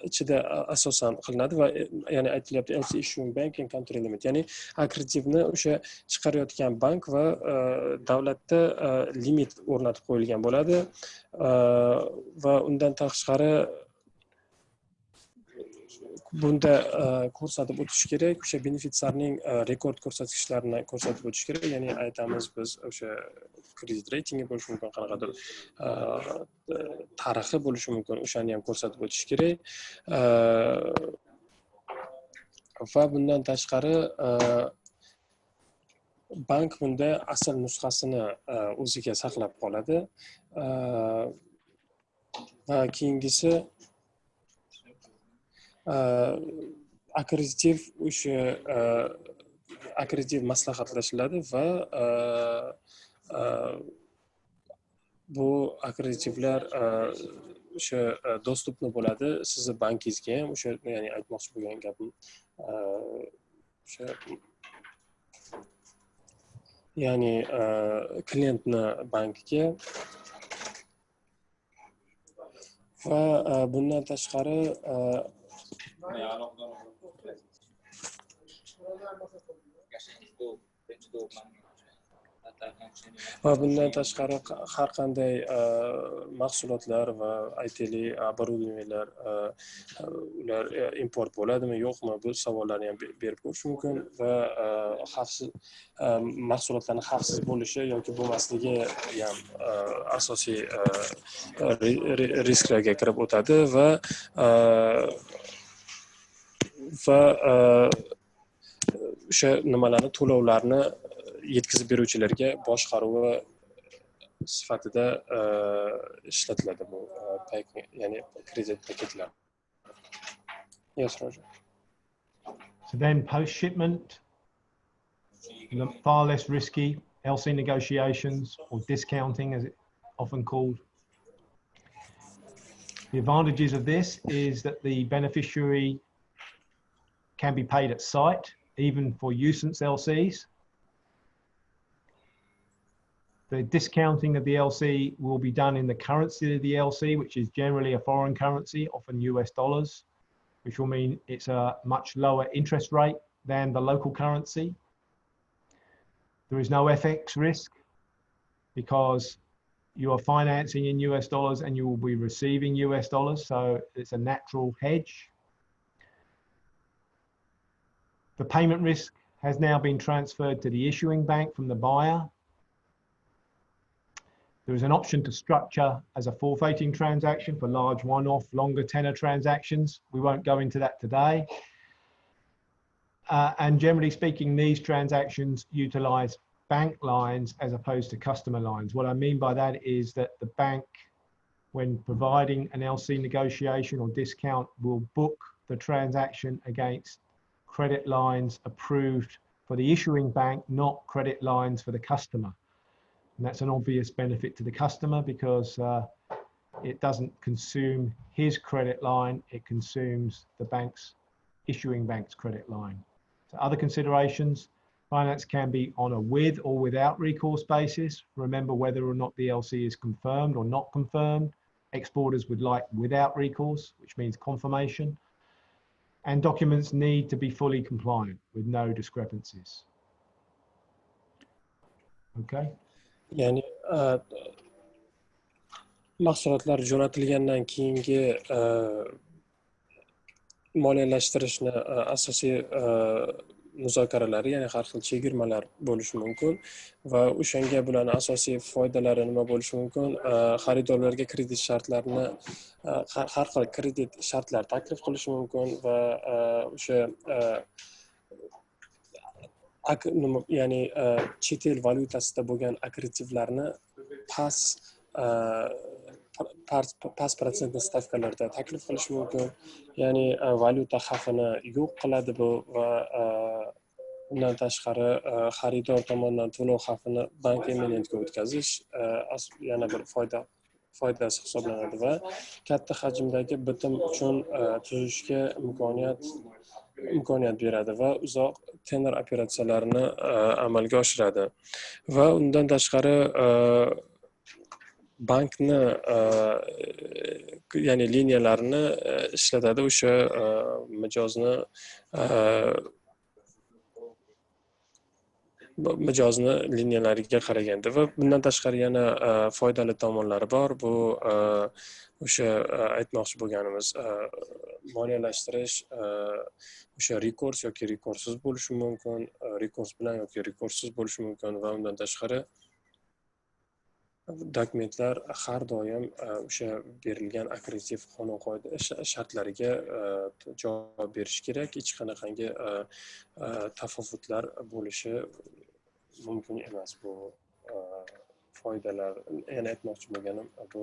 ichida asosan qilinadi va ya'ni aytilyapti LC issuing bank and country limit, ya'ni akkreditivni o'sha chiqarayotgan bank va davlatda limit o'rnatib qo'yilgan bo'ladi va undan tashqari bunda ko'rsatib o'tish kerak, o'sha benefitsiarning rekord ko'rsatkichlarini ko'rsatib o'tish kerak, ya'ni aytamiz biz o'sha kredit reytingi bo'lishi mumkin, qanaqadir tarixi bo'lishi mumkin, o'shani ham ko'rsatib o'tish kerak va bundan tashqari bank bunda asl nusxasini o'ziga saqlab qoladi va keyingisi akkreditiv o'sha akkreditiv maslahatlashiladi va bu akkreditivlar o'sha dostupni bo'ladi sizni bankingizga ham. O'sha ya'ni aytmoqchi bo'lgan gapim o'sha ya'ni klientni bankiga va bundan tashqari har qanday mahsulotlar va aytaylik оборудованиялар ular import bo'ladimi yo'qmi, bu savollarni ham berib ko'rish mumkin va xavfsiz mahsulotlarning xavfsiz bo'lishi yoki bo'lmasligi ham asosiy risklarga kirib o'tadi va o'sha nimalarni, to'lovlarni yetkazib beruvchilarga boshqaruvi sifatida ishlatiladi bu ya'ni kredit paketlar. Yes, Roger. So then post shipment, far less risky LC negotiations or discounting as it's often called. The advantages of this is that the beneficiary can be paid at site, even for usance LCs. The discounting of the LC will be done in the currency of the LC, which is generally a foreign currency, often US dollars, which will mean it's a much lower interest rate than the local currency. There is no FX risk because you are financing in US dollars and you will be receiving US dollars, so it's a natural hedge. The payment risk has now been transferred to the issuing bank from the buyer. There is an option to structure as a forfeiting transaction for large one-off, longer tenor transactions. We won't go into that today. And generally speaking, these transactions utilize bank lines as opposed to customer lines. What I mean by that is that the bank, when providing an LC negotiation or discount, will book the transaction against credit lines approved for the issuing bank, not credit lines for the customer. And that's an obvious benefit to the customer because it doesn't consume his credit line, it consumes the issuing bank's credit line. So other considerations, finance can be on a with or without recourse basis. Remember whether or not the LC is confirmed or not confirmed. Exporters would like without recourse, which means confirmation. And documents need to be fully compliant with no discrepancies. Okay. Ya'ni mahsulotlar jo'natilgandan keyingi moliyalashtirishni asosiy muzokaralari, ya'ni har xil chegirmalar bo'lishi mumkin va o'shanga bularning asosiy foydalari nima bo'lishi mumkin? Xaridorlarga kredit shartlarini har xil kredit shartlar taklif qilishi mumkin va o'sha ya'ni chet el valyutasida bo'lgan akkreditivlarni past protsentli stavkalarda taklif qilish mumkin. Ya'ni valyuta xavfini yo'q qiladi bu va undan tashqari xaridor tomonidan to'lov xavfini bank eminentga o'tkazish yana bir foydasi hisoblanadi va katta hajmdagi bitim uchun tuzishga imkoniyat beradi va uzoq tenor operatsiyalarini amalga oshiradi. Va undan tashqari bankni ya'ni liniyalarini ishlatadi o'sha mijozni liniyalariga qaraganda va bundan tashqari yana foydali tomonlari bor. Bu o'sha aytmoqchi bo'lganimiz moliyalashtirish o'sha rekurs yoki rekursiz bo'lishi mumkin, rekurs bilan yoki rekursiz bo'lishi mumkin va undan tashqari dokumentlar har doim o'sha berilgan akkreditiv qonun-qoida shartlariga javob berish kerak. Hech qanaqangi tafovutlar bo'lishi mumkin emas. Bu foydalar, yana aytmoqchi bo'lganim bu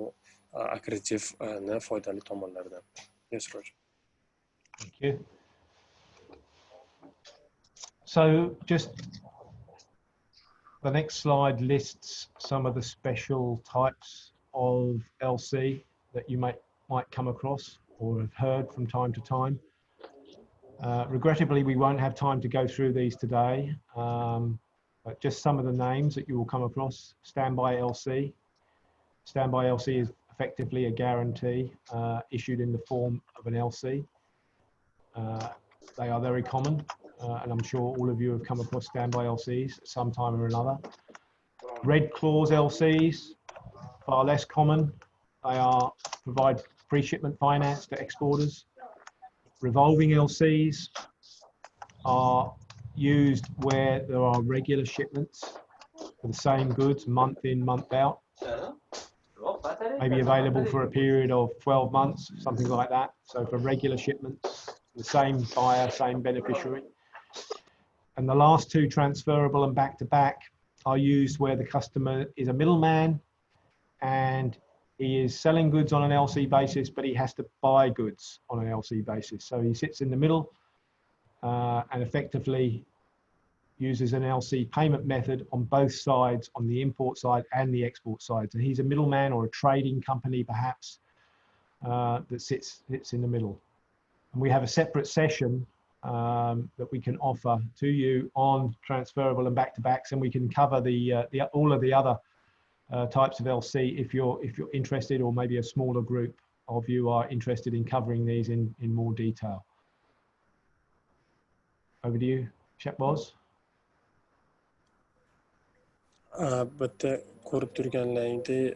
akkreditivni foydali tomonlaridan. Yes, Roger. Thank you. So just the next slide lists some of the special types of LC that you might come across or have heard from time to time. Regrettably, we won't have time to go through these today, but just some of the names that you will come across. Standby LC. Standby LC is effectively a guarantee issued in the form of an LC. They are very common. And I'm sure all of you have come across standby LCs at some time or another. Red clause LCs, far less common. They provide pre-shipment finance to exporters. Revolving LCs are used where there are regular shipments for the same goods, month in, month out. Maybe available for a period of 12 months, something like that. So for regular shipments, the same buyer, same beneficiary. And the last two, transferable and back-to-back, are used where the customer is a middleman and he is selling goods on an LC basis, but he has to buy goods on an LC basis. So he sits in the middle and effectively uses an LC payment method on both sides, on the import side and the export side. So he's a middleman or a trading company, perhaps, that sits in the middle. And we have a separate session that we can offer to you on transferable and back-to-backs, and we can cover all of the other types of LC if you're interested, or maybe a smaller group of you are interested in covering these in more detail. Over to you, Shahboz. Bitta ko'rib turganlaringdek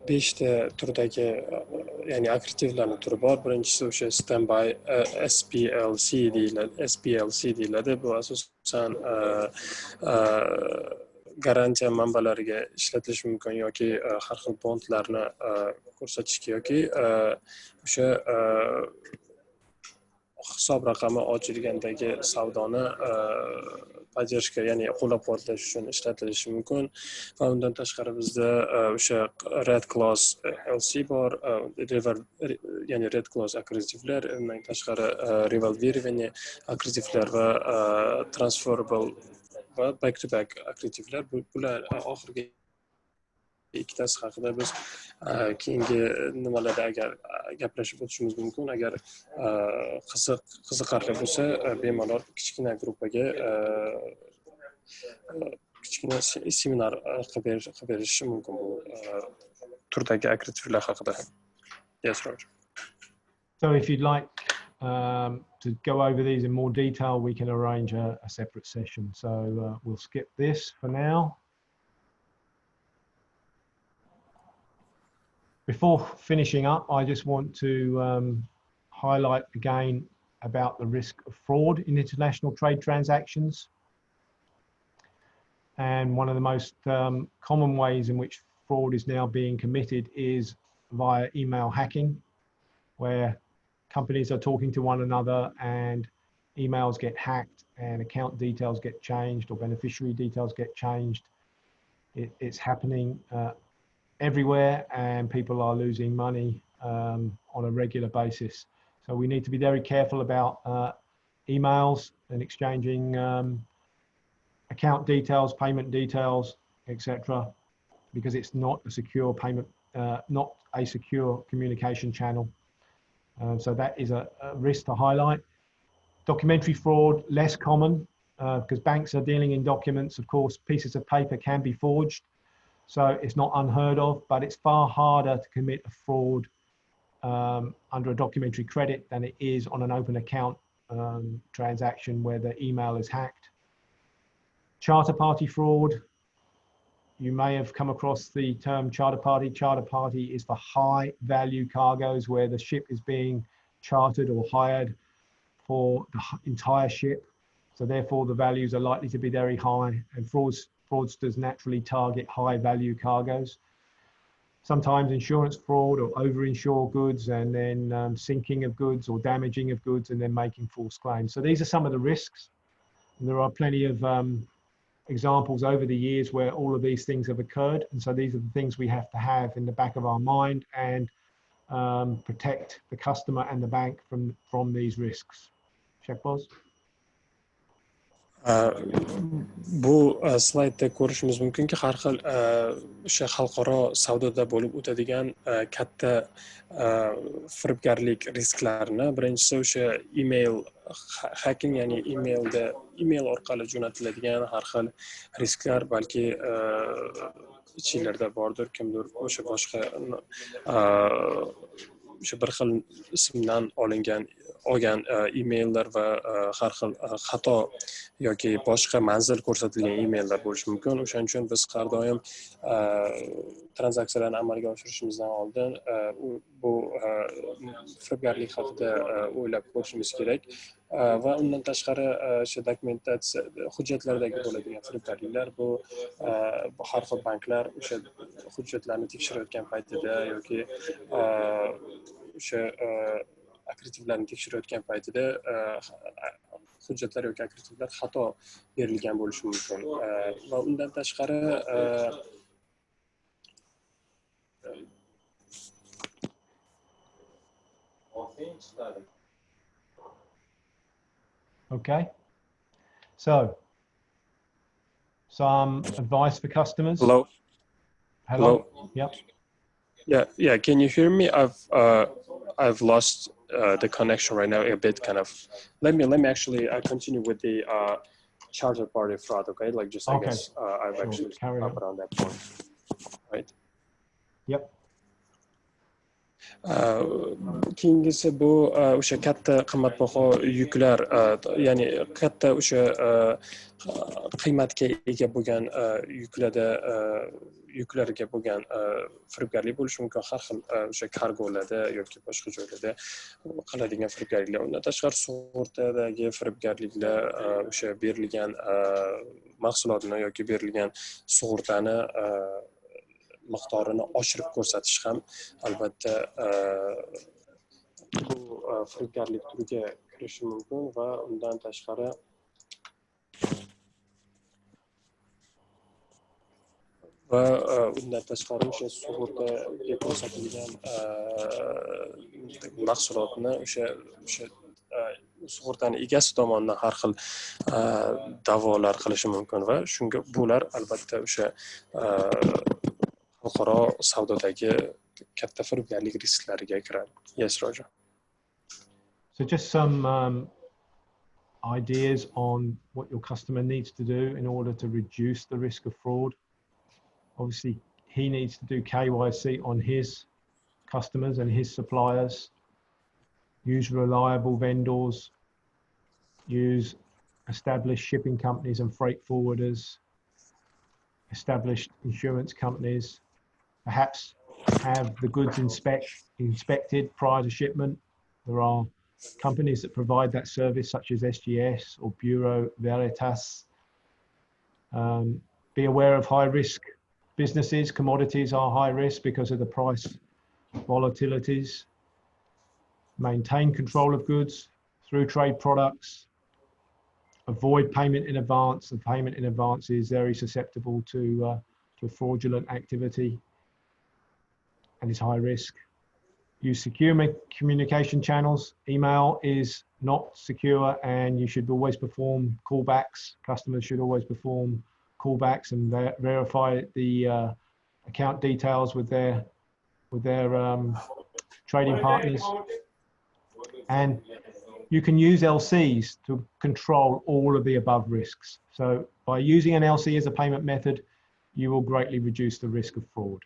5 ta turdagi ya'ni akkreditivlarning turi bor. Birinchisi o'sha standby SPLC deyiladi. Bu asosan garantiya manbalariga ishlatilishi mumkin yoki har xil bondlarni ko'rsatishga yoki o'sha hisob raqami ochilgandagi savdoni поддержка, ya'ni qo'llab-quvvatlash uchun ishlatilishi mumkin. Va undan tashqari bizda o'sha red class LC bor, ya'ni red class akkreditivlar, undan tashqari revolvирование akkreditivlar va transferable va back to back akkreditivlar. Bular oxirgi ikkitasi haqida biz keyingi nimalarda agar gaplashib o'tishimiz mumkin. Agar qiziqarli bo'lsa, bemalol kichkina gruppaga kichkina seminar qilib berishi mumkin bu turdagi akkreditivlar haqida. Yes, Roger. So if you'd like to go over these in more detail, we can arrange a separate session. So we'll skip this for now. Before finishing up, I just want to highlight again about the risk of fraud in international trade transactions. And one of the most common ways in which fraud is now being committed is via email hacking, where companies are talking to one another and emails get hacked and account details get changed or beneficiary details get changed. It's happening everywhere, and people are losing money on a regular basis. So we need to be very careful about emails and exchanging account details, payment details, etc., because it's not a secure payment, not a secure communication channel. So that is a risk to highlight. Documentary fraud, less common, because banks are dealing in documents. Of course, pieces of paper can be forged. So it's not unheard of, but it's far harder to commit a fraud under a documentary credit than it is on an open account transaction where the email is hacked. Charter party fraud. You may have come across the term charter party. Charter party is for high value cargoes where the ship is being chartered or hired for the entire ship. So therefore the values are likely to be very high, and fraudsters naturally target high value cargoes. Sometimes insurance fraud or overinsure goods and then sinking of goods or damaging of goods and then making false claims. So these are some of the risks. And there are plenty of examples over the years where all of these things have occurred. And so these are the things we have to have in the back of our mind and protect the customer and the bank from these risks. Shekboz? Bu slaydda ko'rishimiz mumkinki, har xil o'sha xalqaro savdoda bo'lib o'tadigan katta firibgarlik risklarini, birinchisi o'sha email hacking, ya'ni email orqali jo'natiladigan har xil risklar, balki ichinglarda bordir, kimdir o'sha boshqa o'sha bir xil ismdan olgan emaillar va har xil xato yoki boshqa manzil ko'rsatilgan emaillar bo'lishi mumkin. O'shaning uchun biz har doim tranzaksiyalarni amalga oshirishimizdan oldin bu firibgarlik haqida o'ylab ko'rishimiz kerak. Va undan tashqari o'sha dokumentatsiya hujjatlardagi bo'ladigan firibgarliklar, bu har xil banklar o'sha hujjatlarni tekshirayotgan paytida yoki o'sha akkreditivlarni tekshirayotgan paytida hujjatlar yoki akkreditivlar xato berilgan bo'lishi mumkin. Va undan tashqari Okay. So, some advice for customers. Hello. Hello. Yep. Yeah. Can you hear me? I've lost the connection right now a bit. Kind of. Let me actually continue with the charter party fraud. Okay, like just I guess I've actually covered on that point. Right. Yep. Keyingisi bu o'sha katta qimmatbaho yuklar, ya'ni katta o'sha qiymatga ega bo'lgan yuklarga bo'lgan firibgarlik bo'lishi mumkin. Har xil o'sha kargolarda yoki boshqa joylarda qiladigan firibgarliklar. Undan tashqari sug'urtadagi firibgarliklar, o'sha berilgan mahsulotni yoki berilgan sug'urtani miqdorini oshirib ko'rsatish ham albatta bu firibgarlik turiga kirishi mumkin. Va undan tashqari va undan tashqari o'sha sug'urtaga ko'rsatilgan mahsulotni o'sha sug'urtani egasi tomonidan har xil da'volar qilishi mumkin va shunga bular albatta o'sha xalqaro savdodagi katta firibgarlik risklariga kiradi. Yes, Roger. So just some ideas on what your customer needs to do in order to reduce the risk of fraud. Obviously, he needs to do KYC on his customers and his suppliers, use reliable vendors, use established shipping companies and freight forwarders, established insurance companies, perhaps have the goods inspected prior to shipment. There are companies that provide that service, such as SGS or Bureau Veritas. Be aware of high risk businesses. Commodities are high risk because of the price volatilities. Maintain control of goods through trade products. Avoid payment in advance, and payment in advance is very susceptible to fraudulent activity and is high risk. Use secure communication channels. Email is not secure, and you should always perform callbacks. Customers should always perform callbacks and verify the account details with their trading partners. And you can use LCs to control all of the above risks. So by using an LC as a payment method, you will greatly reduce the risk of fraud.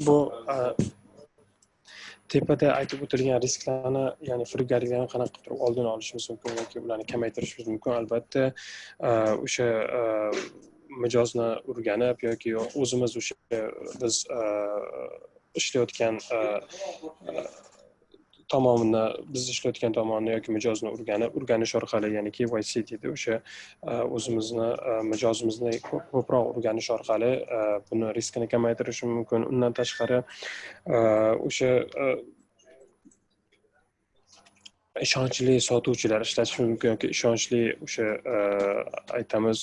Bu tepada aytib o'tilgan risklarni, ya'ni firibgarliklarni qanaqa qilib oldini olishimiz mumkin yoki ularni kamaytirishimiz mumkin? Albatta, o'sha mijozni o'rganib yoki o'zimiz o'sha biz ishlayotgan tomonni yoki mijozni o'rganish orqali, ya'ni KYC deydi, o'sha o'zimizni mijozimizni ko'proq o'rganish orqali buni riskini kamaytirish mumkin. Undan tashqari o'sha ishonchli sotuvchilar ishlatish mumkin yoki ishonchli o'sha aytamiz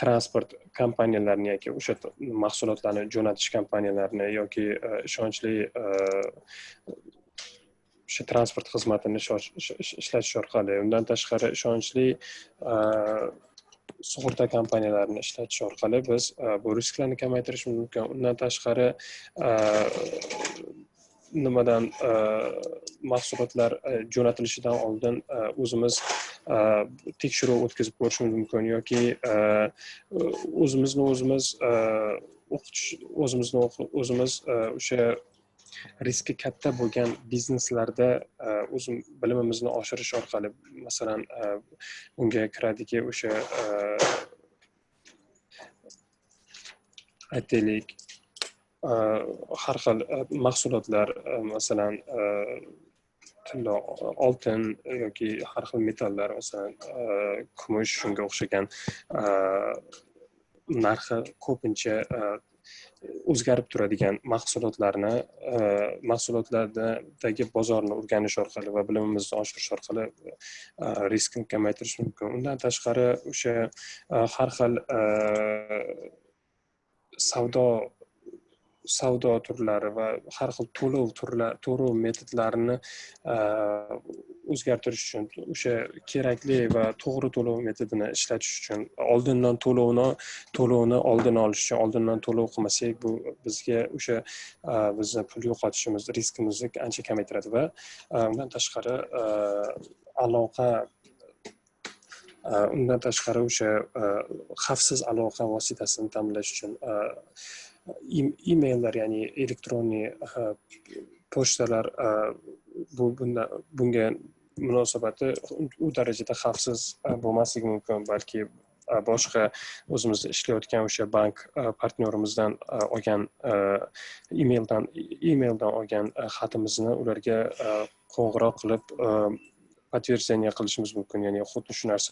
transport kompaniyalarini yoki o'sha mahsulotlarni jo'natish kompaniyalarini yoki ishonchli o'sha transport xizmatini ishlatish orqali, undan tashqari ishonchli sug'urta kompaniyalarini ishlatish orqali biz bu risklarni kamaytirish mumkin. Undan tashqari nimadan mahsulotlar jo'natilishidan oldin o'zimiz tekshiruv o'tkazib ko'rishimiz mumkin yoki o'zimizni o'zimiz o'sha riski katta bo'lgan bizneslarda o'zim bilimimizni oshirish orqali, masalan, unga kiradiki o'sha aytaylik har xil mahsulotlar, masalan tilla, oltin yoki har xil metallar, masalan kumush, shunga o'xshagan narxi ko'pincha o'zgarib turadigan mahsulotlardagi bozorni o'rganish orqali va bilimimizni oshirish orqali riskni kamaytirish mumkin. Undan tashqari o'sha har xil savdo turlari va har xil to'lov metodlarini o'zgartirish uchun, o'sha kerakli va to'g'ri to'lov metodini ishlatish uchun, oldindan to'lovni oldini olish uchun, oldindan to'lov qilmasak, bu bizga o'sha bizni pul yo'qotishimiz riskimizni ancha kamaytiradi va undan tashqari o'sha xavfsiz aloqa vositasini ta'minlash uchun emaillar, ya'ni elektronniy pochtalar bunga munosabati u darajada xavfsiz bo'lmasligi mumkin, balki boshqa o'zimizda ishlayotgan o'sha bank partnyorimizdan olgan emaildan olgan xatimizni ularga qo'ng'iroq qilib подтверждение qilishimiz mumkin, ya'ni xuddi shu narsa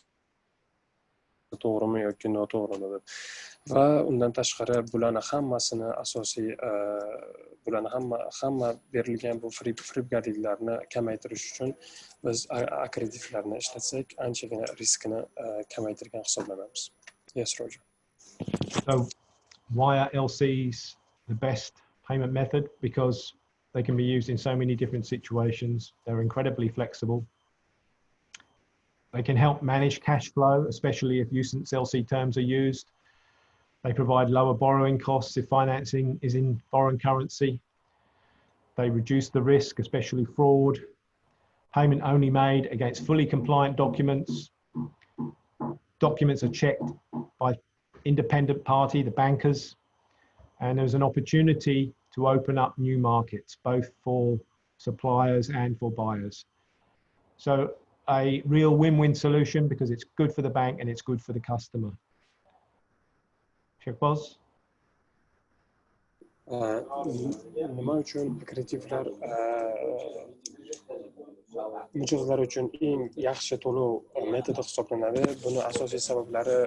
to'g'rimi yoki noto'g'rimi deb. Va undan tashqari bularni hammasini hamma berilgan bu firibgarliklarni kamaytirish uchun biz akkreditivlarni ishlatsak, anchagina riskini kamaytirgan hisoblanamiz. Yes, Roger. So why are LCs the best payment method? Because they can be used in so many different situations. They're incredibly flexible. They can help manage cash flow, especially if UCITS LC terms are used. They provide lower borrowing costs if financing is in foreign currency. They reduce the risk, especially fraud. Payment only made against fully compliant documents. Documents are checked by independent party, the bankers, and there's an opportunity to open up new markets, both for suppliers and for buyers. So a real win-win solution because it's good for the bank and it's good for the customer. Shekboz? Nima uchun kreativlar mijozlar uchun eng yaxshi to'lov metodi hisoblanadi? Buni asosiy sabablari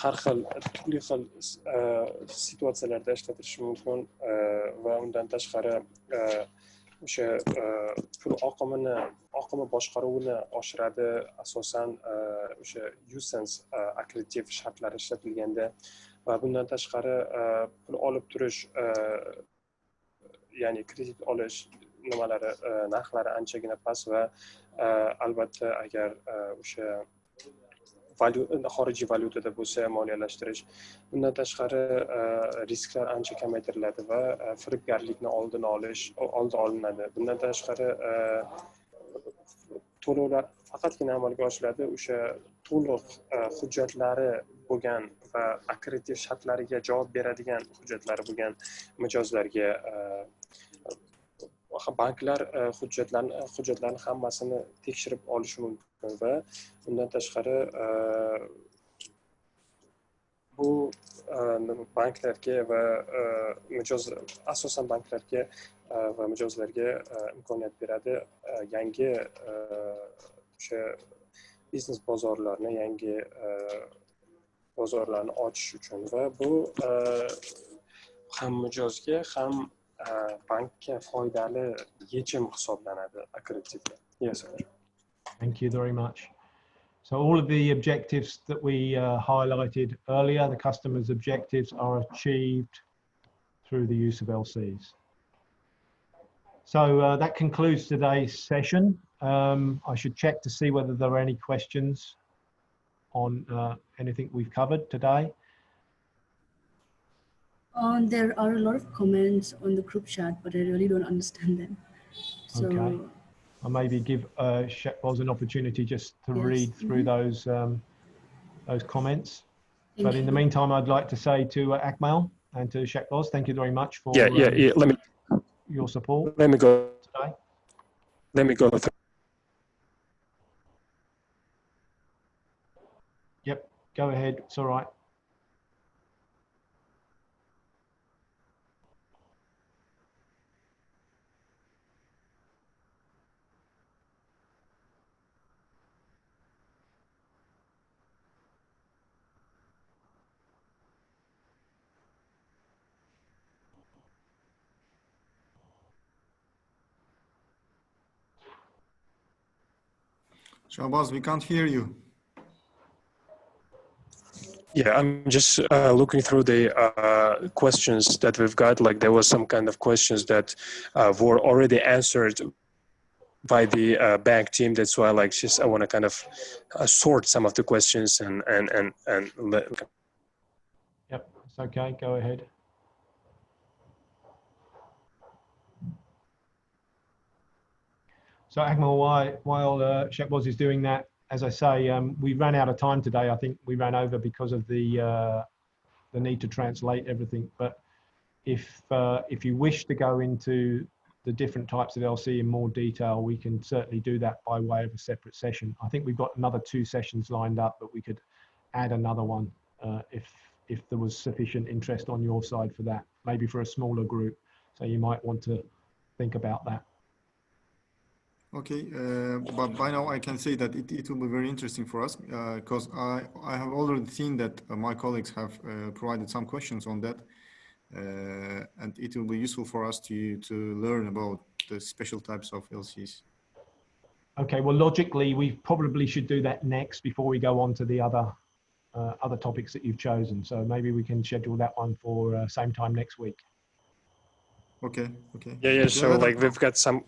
har xil turli xil situatsiyalarda ishlatilishi mumkin va undan tashqari o'sha pul oqimi boshqaruvini oshiradi. Asosan o'sha UCITS akkreditiv shartlari ishlatilganda va bundan tashqari pul olib turish, ya'ni kredit olish nimalari narxlari anchagina past va albatta agar o'sha xorijiy valyutada bo'lsa moliyalashtirish. Bundan tashqari risklar ancha kamaytiriladi va firibgarlikni oldi olinadi. Bundan tashqari to'lovlar faqatgina amalga oshiriladi o'sha to'liq hujjatlari bo'lgan va akkreditiv shartlariga javob beradigan hujjatlari bo'lgan mijozlarga. Banklar hujjatlarni hammasini tekshirib olishi mumkin va undan tashqari bu banklarga va asosan banklarga va mijozlarga imkoniyat beradi yangi o'sha biznes bozorlarni, yangi bozorlarni ochish uchun va bu ham mijozga ham bankka foydali yechim hisoblanadi akkreditivda. Yes, sir. Thank you very much. So all of the objectives that we highlighted earlier, the customer's objectives, are achieved through the use of LCs. So that concludes today's session. I should check to see whether there are any questions on anything we've covered today. There are a lot of comments on the group chat, but I really don't understand them. So, okay. I'll maybe give Shekboz an opportunity just to read through those comments. But in the meantime, I'd like to say to Akmal and to Shekboz, thank you very much for your support. Let me go today. Let me go through. Yep, go ahead. It's all right. Shahbaz, we can't hear you. Yeah, I'm just looking through the questions that we've got. Like there was some kind of questions that were already answered by the bank team. That's why, like, just I want to kind of sort some of the questions and let. Yep, it's okay. Go ahead. So Akmal, while Shekboz is doing that, as I say, we ran out of time today. I think we ran over because of the need to translate everything. But if you wish to go into the different types of LC in more detail, we can certainly do that by way of a separate session. I think we've got another 2 sessions lined up, but we could add another one if there was sufficient interest on your side for that, maybe for a smaller group. So you might want to think about that. Okay, but by now I can say that it will be very interesting for us because I have already seen that my colleagues have provided some questions on that, and it will be useful for us to learn about the special types of LCs. Okay, well, logically, we probably should do that next before we go on to the other other topics that you've chosen. So maybe we can schedule that one for same time next week. Okay. Okay. Yeah. So let us like know. we've got some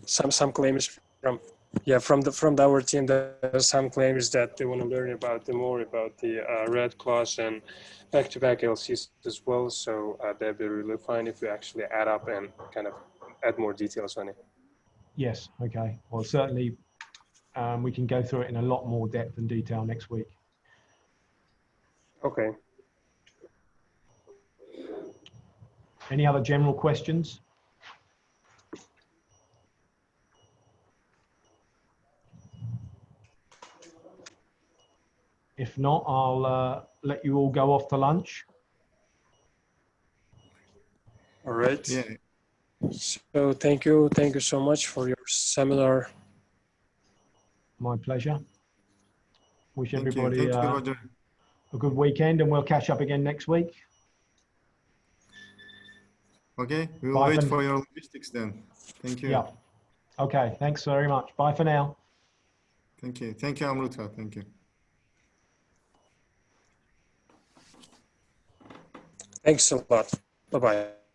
claims from our team. There's some claims that they want to learn more about the red clause and back-to-back LCs as well. So that'd be really fine if we actually add up and kind of add more details on it. Yes. Okay. Well, certainly we can go through it in a lot more depth and detail next week. Okay. Any other general questions? If not, I'll let you all go off to lunch. All right. Yeah. So thank you so much for your seminar. My pleasure. Wish Thank you. everybody Thank you, Roger. a good weekend, and we'll catch up again next week. Okay. We will Bye wait for- for your logistics then. Thank you. Yeah. Okay. Thanks very much. Bye for now. Thank you. Thank you, Amruta. Thank you. Thanks a lot. Bye-bye.